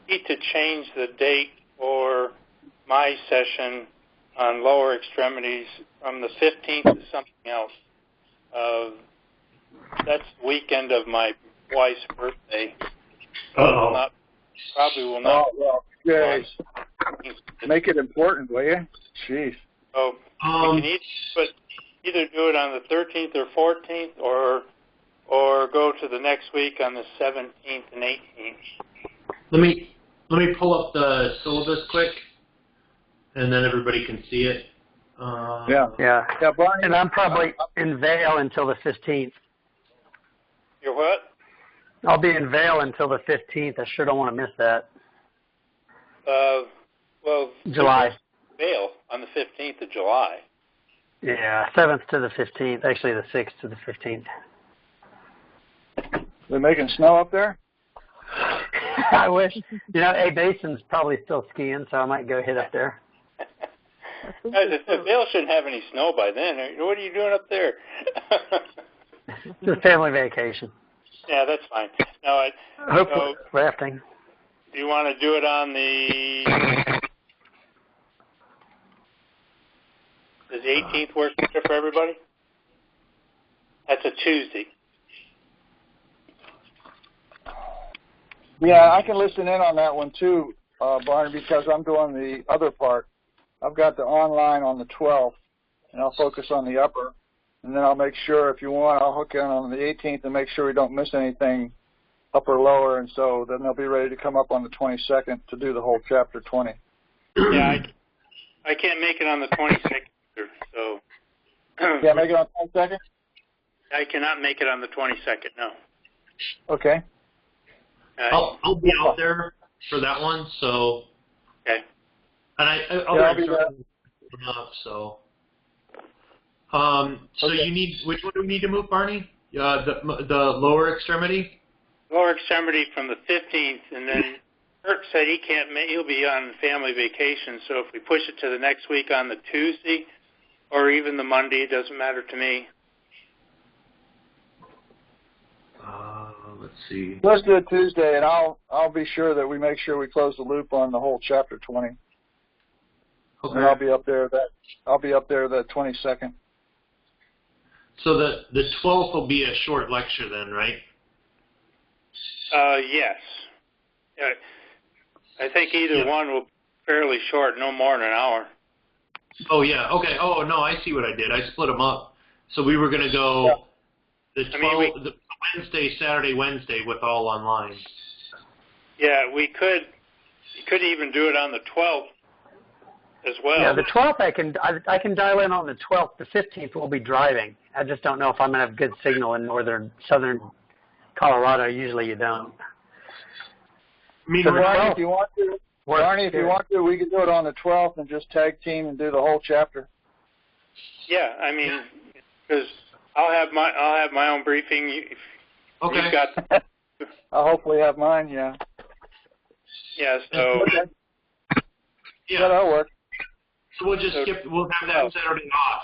need to change the date for my session on lower extremities from the 15th to something else. That's the weekend of my wife's birthday. Probably will not. Oh, well, yes. Make it important, will you? Jeez. So you can either do it on the 13th or 14th, or go to the next week on the 17th and 18th. Let me pull up the syllabus quick, and then everybody can see it. Yeah, Brian. And I'm probably in Vail until the 15th. You're what? I'll be in Vail until the 15th. I sure don't want to miss that. Well, July. Vail on the 15th of July. Yeah, 7th to the 15th. Actually, the 6th to the 15th. They're making snow up there? I wish. A Basin's probably still skiing, so I might go hit up there. Vail shouldn't have any snow by then. What are you doing up there? It's a family vacation. Yeah, that's fine. No, Hopefully rafting. Do you want to do it on does the 18th work better for everybody? That's a Tuesday. Yeah, I can listen in on that one too, Barney, because I'm doing the other part. I've got the online on the 12th, and I'll focus on the upper. And then I'll make sure, if you want, I'll hook in on the 18th and make sure we don't miss anything upper or lower, and so then they'll be ready to come up on the 22nd to do the whole chapter 20. Yeah, I can't make it on the 22nd either, so. Can't make it on the 22nd? I cannot make it on the 22nd, no. Okay. I'll be out there for that one. So. Okay. And I'll be up. So. So you need, which one do we need to move, Barney? The lower extremity? Lower extremity from the 15th, and then Kirk said he'll be on family vacation, so if we push it to the next week on the Tuesday, or even the Monday, it doesn't matter to me. Let's see. Let's do it Tuesday, and I'll be sure that we make sure we close the loop on the whole chapter 20. Okay. And I'll be up there the 22nd. So the 12th will be a short lecture then, right? Yes. I think either one will be fairly short, no more than an hour. Oh, yeah. Okay. Oh, no, I see what I did. I split them up. So we were going to go the Wednesday, Saturday, Wednesday with all online. Yeah, we could. You could even do it on the 12th as well. Yeah, the 12th I can dial in on the 12th. The 15th we'll be driving. I just don't know if I'm going to have good signal in southern Colorado. Usually you don't. I mean, so Barney, if you want to, we can do it on the 12th and just tag team and do the whole chapter. Yeah, I mean, because I'll have my own briefing. Okay. You've got. I'll hopefully have mine. Yeah. Yeah. So. Okay. Yeah, that'll work. So we'll just skip. We'll have that Saturday off.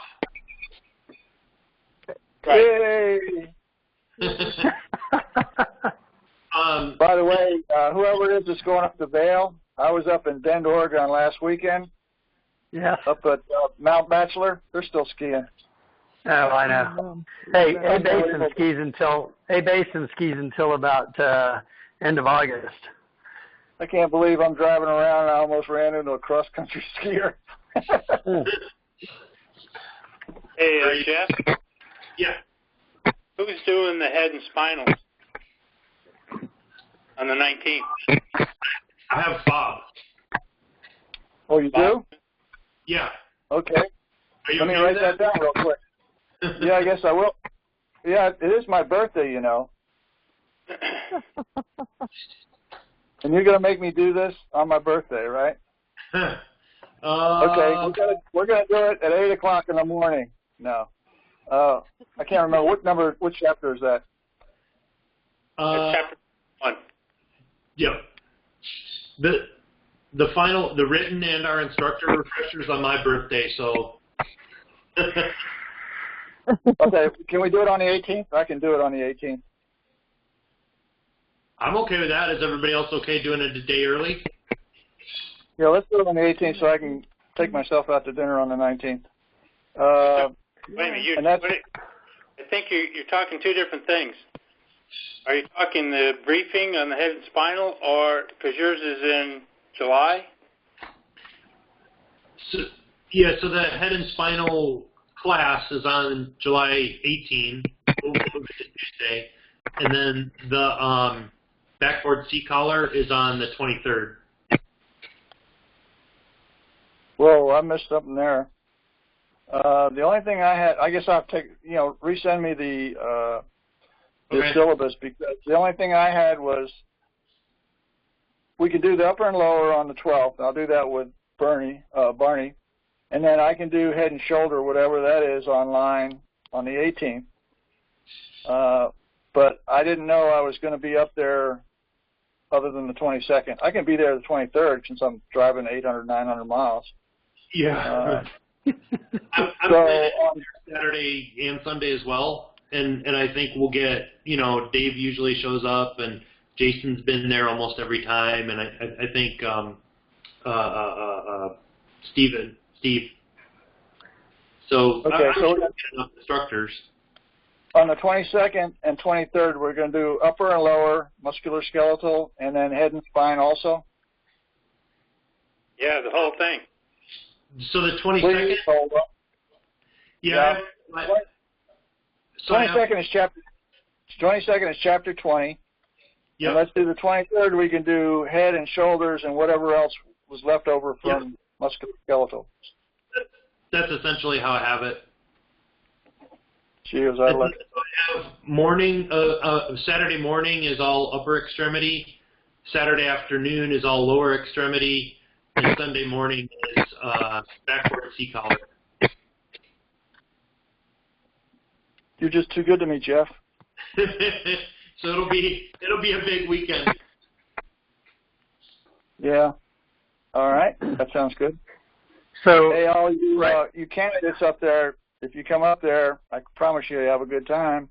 Right. By the way, whoever it is that's going up to Vail, I was up in Bend, Oregon last weekend. Yeah. Up at Mount Bachelor. They're still skiing. Oh, I know. Hey, A-Basin skis until about end of August. I can't believe I'm driving around and I almost ran into a cross-country skier. Hey, Jeff? Yeah. Who's doing the head and spinal on the 19th? I have Bob. Oh, you do? Yeah. Okay. Let me write that down real quick. Yeah, I guess I will. Yeah, it is my birthday, you know. And you're going to make me do this on my birthday, right? Okay, we're gonna do it at 8 o'clock in the morning. No, I can't remember what chapter is that? Chapter 1. Yeah. The written and our instructor refreshers on my birthday, so. Okay, can we do it on the 18th? I can do it on the 18th. I'm okay with that. Is everybody else okay doing it a day early? Yeah, let's do it on the 18th so I can take myself out to dinner on the 19th. Wait a minute, I think you're talking two different things. Are you talking the briefing on the head and spinal, or because yours is in July? So the head and spinal class is on July 18, Tuesday, and then the backboard seat collar is on the 23rd. Whoa, I missed something there. The only thing I had, I guess I'll resend me the syllabus, because the only thing I had was we could do the upper and lower on the 12th. I'll do that with Barney, and then I can do head and shoulder, whatever that is, online on the 18th. But I didn't know I was going to be up there other than the 22nd. I can be there the 23rd since I'm driving 800, 900 miles. Yeah. I'm so on Saturday and Sunday as well, and I think we'll get, Dave usually shows up, and Jason's been there almost every time, and I think Steve. So okay, I'm sure we'll get enough instructors. On the 22nd and 23rd, we're going to do upper and lower, musculoskeletal, and then head and spine also. Yeah, the whole thing. So the 22nd. Please hold up. Yeah. 22nd is chapter 20. Yep. And let's do the 23rd. We can do head and shoulders and whatever else was left over from musculoskeletal. That's essentially how I have it. Cheers, I look. Morning, Saturday morning is all upper extremity. Saturday afternoon is all lower extremity, and Sunday morning is backward C collar. You're just too good to me, Jeff. So it'll be a big weekend. Yeah. All right. That sounds good. So, hey, all you you candidates up there, if you come up there, I promise you have a good time.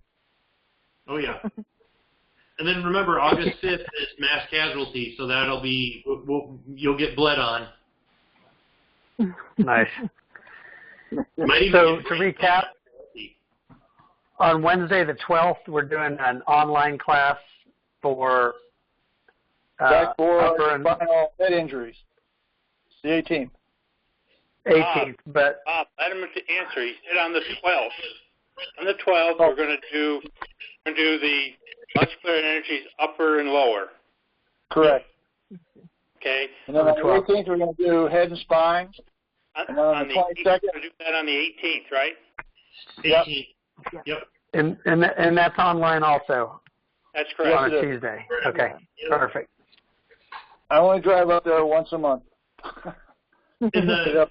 Oh yeah. And then remember, August 5th is mass casualty, so that'll be you'll get bled on. Nice. Might even So get to recap, on Wednesday the 12th, we're doing an online class for Back for upper and spinal head injuries. The 18th. 18th, but Bob, let him answer. He said on the 12th. On the 12th, we're going to do the muscular energies upper and lower. Correct. Okay. And then on the 18th, we're going to do head and spine. And then on the 22nd, we're going to do that on the 18th, right? 18th. Yep. And that's online also. That's correct. On a Tuesday. Okay. Perfect. I only drive up there once a month. And the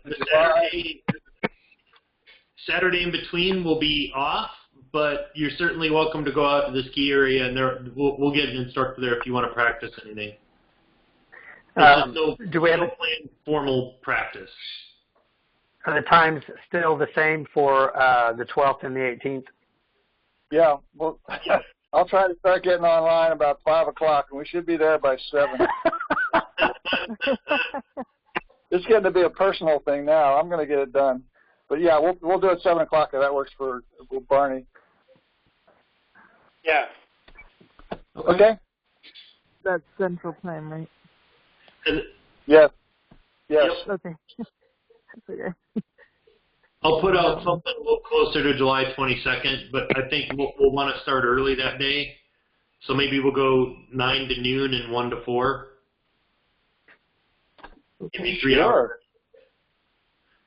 Saturday in between will be off, but you're certainly welcome to go out to the ski area, and we'll get an instructor there if you want to practice anything. Do we have planned formal practice? Are the times still the same for the 12th and the 18th? Yeah. Well, I'll try to start getting online about 5 o'clock, and we should be there by 7. It's getting to be a personal thing now. I'm going to get it done. But, yeah, we'll do it 7 o'clock if that works for Barney. Yeah. Okay? That's Central Time, right? Yes. Yes. Yep. Okay. That's okay. I'll put out something a little closer to July 22nd, but I think we'll want to start early that day. So maybe we'll go 9 to noon and 1 to 4. Give me 3 hours.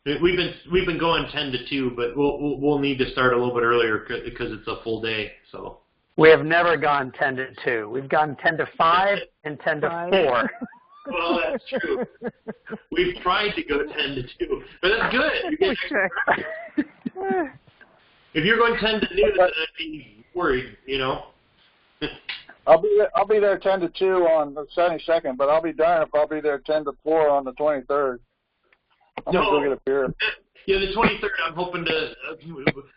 We've been going 10 to 2, but we'll need to start a little bit earlier because it's a full day. So we have never gone 10 to 2. We've gone 10 to 5 and 10 to 4. Well, that's true. We've tried to go 10 to 2, but that's good. If you're going 10 to noon, then I'd be worried, you know. I'll be there 10 to 2 on the 72nd, but I'll be darned if I'll be there 10 to 4 on the 23rd. I'm going to go get a beer. Yeah, the 23rd, I'm hoping to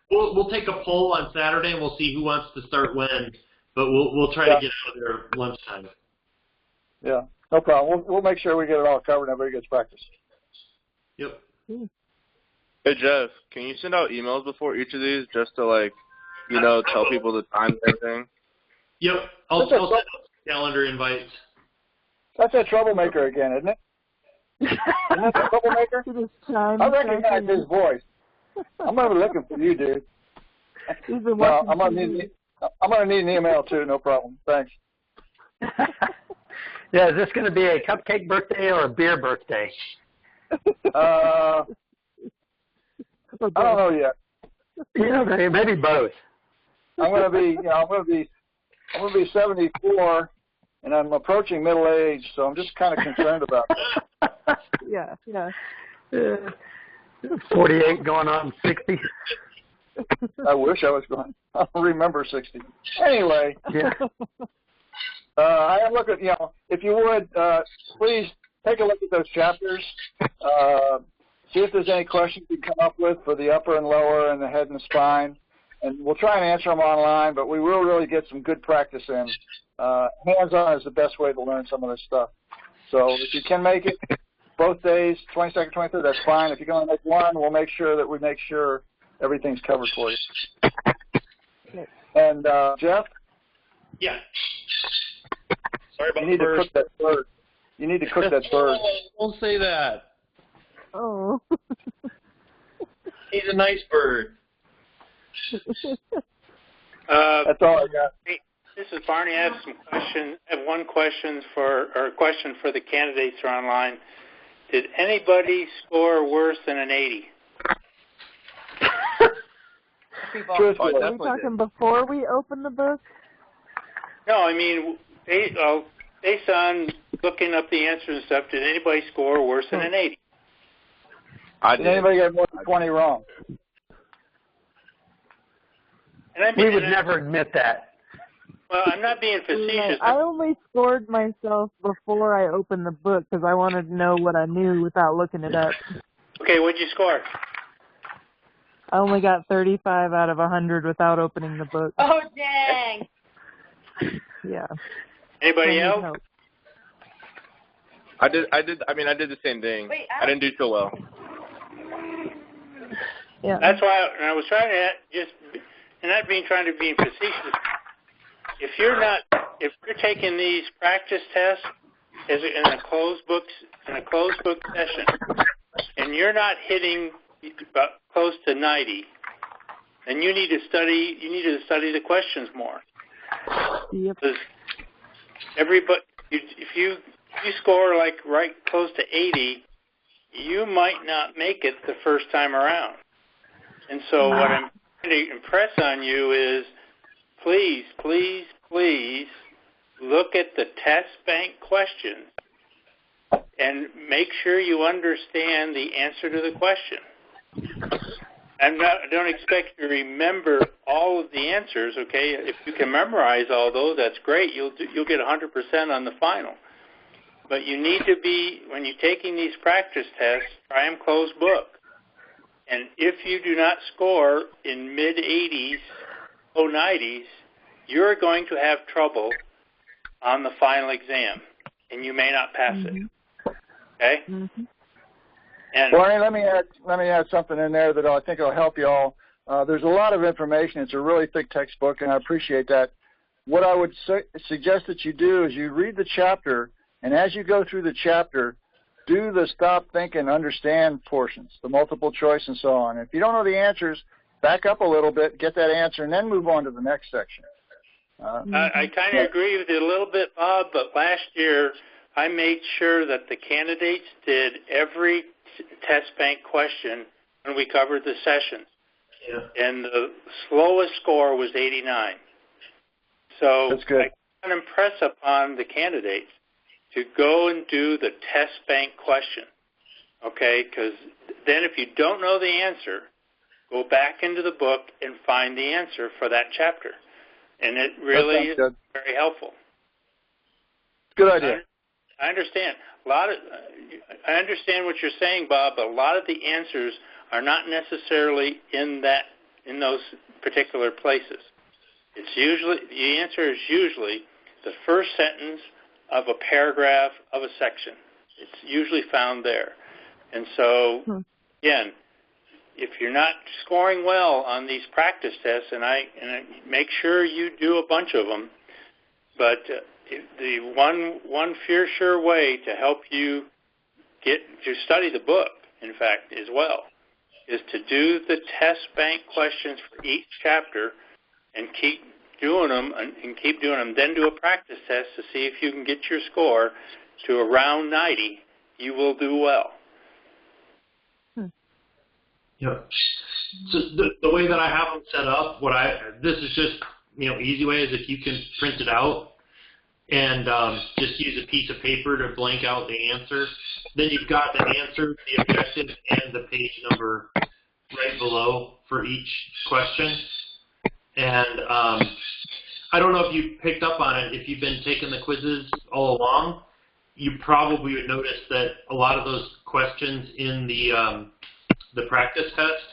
we'll take a poll on Saturday, and we'll see who wants to start when, but we'll try to get out of there lunchtime. Yeah, no problem. We'll make sure we get it all covered and everybody gets practice. Yep. Hey, Jeff, can you send out emails before each of these just to, tell people the time and everything? Yep. I'll send out calendar invites. That's that troublemaker again, isn't it? Isn't that the troublemaker? I recognize his voice. I'm going to be looking for you, dude. Well, I'm going to need an email, too. No problem. Thanks. Yeah, is this going to be a cupcake birthday or a beer birthday? I don't know yet. Maybe both. I'm going to be 74, and I'm approaching middle age, so I'm just kind of concerned about it. Yeah. 48 going on 60. I wish I was going. I'll remember 60. Anyway. Yeah. I am looking, if you would, please take a look at those chapters. See if there's any questions you can come up with for the upper and lower and the head and the spine. And we'll try and answer them online, but we will really get some good practice in. Hands-on is the best way to learn some of this stuff. So if you can make it both days, 22nd, 23rd, that's fine. If you can only make one, we'll make sure that we make sure everything's covered for you. And, Jeff? Yeah. Sorry about You need to cook that bird. You need to cook that bird. Don't say that. Oh. He's a nice bird. That's all I got. Hey, this is Barney. I have some questions. I have one question for the candidates who are online. Did anybody score worse than an 80? Truthfully. Are we talking before we open the book? No, I mean, based on looking up the answers and stuff, did anybody score worse than an 80? Did anybody get more than 20 wrong? And I mean, we would never admit that. Well, I'm not being facetious. I only scored myself before I opened the book because I wanted to know what I knew without looking it up. Okay, what'd you score? I only got 35 out of 100 without opening the book. Oh, dang. Yeah. Anybody else? I did the same thing. Wait, I didn't do so well. Yeah. That's why I was trying to trying to be facetious. If you're taking these practice tests in a closed book session, and you're not hitting about close to 90, then you need to study the questions more. Yep. Because if you score like right close to 80, you might not make it the first time around. And so what I'm trying to impress on you is please, please, please look at the test bank questions and make sure you understand the answer to the question. I don't expect you to remember all of the answers, okay? If you can memorize all those, that's great. You'll get 100% on the final. But you need to be, when you're taking these practice tests, try them closed book. And if you do not score in mid-80s, low 90s, you're going to have trouble on the final exam, and you may not pass it. Okay? Mm-hmm. And Barney, let me add something in there that I think will help you all. There's a lot of information. It's a really thick textbook, and I appreciate that. What I would suggest that you do is you read the chapter, and as you go through the chapter, do the stop, think, and understand portions, the multiple choice and so on. If you don't know the answers, back up a little bit, get that answer, and then move on to the next section. I kind of agree with you a little bit, Bob, but last year I made sure that the candidates did every test bank question when we covered the session. Yeah. And the slowest score was 89. So that's good. I can impress upon the candidates to go and do the test bank question, okay? Because then if you don't know the answer, go back into the book and find the answer for that chapter. And it really is very helpful. Good idea. I understand. I understand what you're saying, Bob, but a lot of the answers are not necessarily in those particular places. The answer is usually the first sentence of a paragraph of a section. It's usually found there. And so, again, if you're not scoring well on these practice tests, and I make sure you do a bunch of them, but the one sure way to help you get to study the book, in fact, as well, is to do the test bank questions for each chapter and keep doing them, then do a practice test to see if you can get your score to around 90. You will do well. Yeah. So the way that I have them set up, this is just, easy way is if you can print it out and just use a piece of paper to blank out the answer. Then you've got the answer, the objective, and the page number right below for each question. And I don't know if you picked up on it. If you've been taking the quizzes all along, you probably would notice that a lot of those questions in the practice test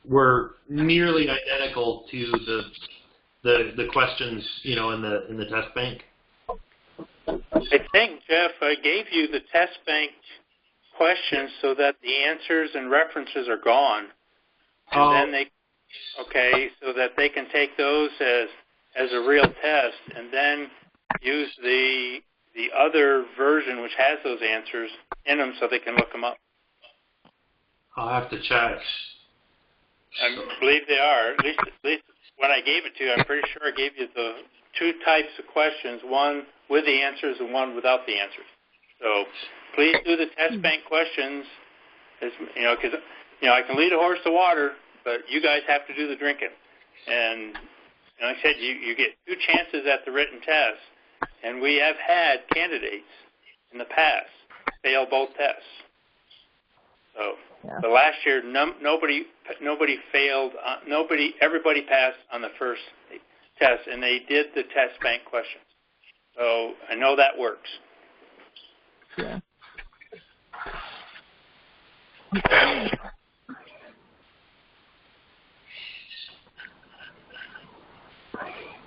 were nearly identical to the questions, in the test bank. I think, Jeff, I gave you the test bank questions so that the answers and references are gone. And then so that they can take those as a real test and then use the other version which has those answers in them so they can look them up. I'll have to check. I believe they are. At least when I gave it to you, I'm pretty sure I gave you the two types of questions, one with the answers and one without the answers. So please do the test bank questions, because I can lead a horse to water, but you guys have to do the drinking. And like I said, you get two chances at the written test. And we have had candidates in the past fail both tests. So the last year, nobody failed. Everybody passed on the first test, and they did the test bank questions. So I know that works. Yeah.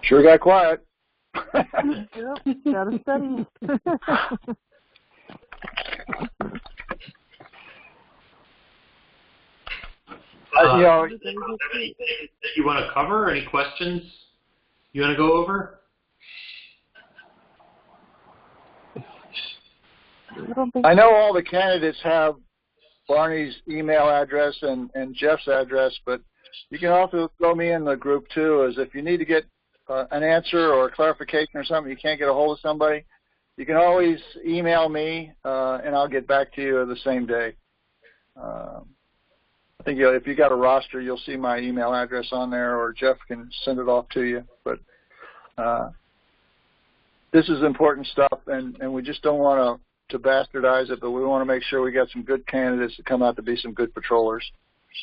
Sure got quiet. Yep, gotta study. Anything that you want to cover? Any questions you want to go over? I know all the candidates have Barney's email address and Jeff's address, but you can also throw me in the group too, as if you need to get an answer or a clarification or something, you can't get a hold of somebody, you can always email me, and I'll get back to you the same day. I think if you got a roster, you'll see my email address on there, or Jeff can send it off to you. But this is important stuff, and we just don't want to bastardize it, but we want to make sure we got some good candidates that come out to be some good patrollers.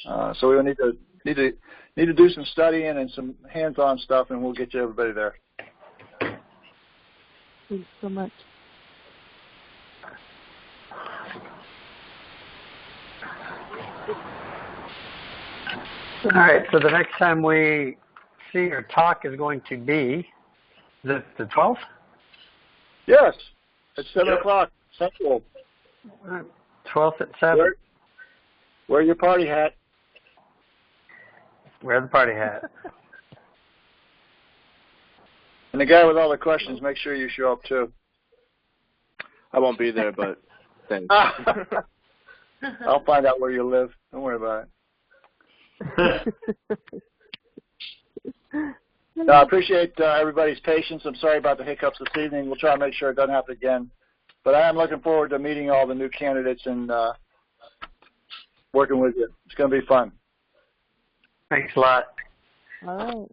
So we need to do some studying and some hands-on stuff, and we'll get you everybody there. Thanks so much. All right, so the next time we see or talk is going to be the 12th? Yes, at 7 o'clock Central. 12th at 7. Wear your party hat. Wear the party hat. And the guy with all the questions, make sure you show up too. I won't be there, but thanks. I'll find out where you live. Don't worry about it. No, I appreciate everybody's patience. I'm sorry about the hiccups this evening. We'll try to make sure it doesn't happen again. But I am looking forward to meeting all the new candidates and working with you. It's going to be fun. Thanks a lot. All right.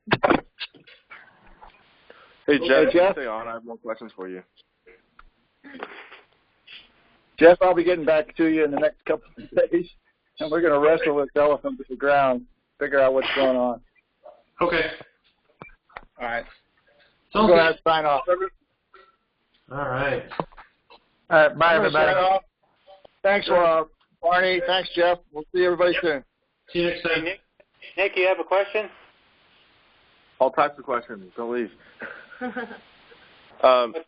Hey, Jeff, Jeff? stay on. I have more questions for you. Jeff, I'll be getting back to you in the next couple of days, and we're going to wrestle this elephant to the ground, figure out what's going on. Okay. All right. Sounds Go good. ahead and sign off. All right. Bye, everybody. Thanks, Barney. Thanks, Jeff. We'll see everybody soon. See you next time. Nick, you have a question? All types of questions. Don't leave.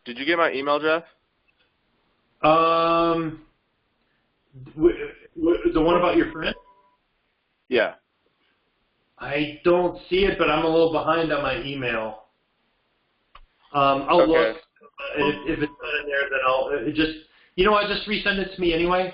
Did you get my email, Jeff? The one about your friend? Yeah. I don't see it, but I'm a little behind on my email. I'll Okay. look. If it's not in there, then I'll just resend it to me anyway.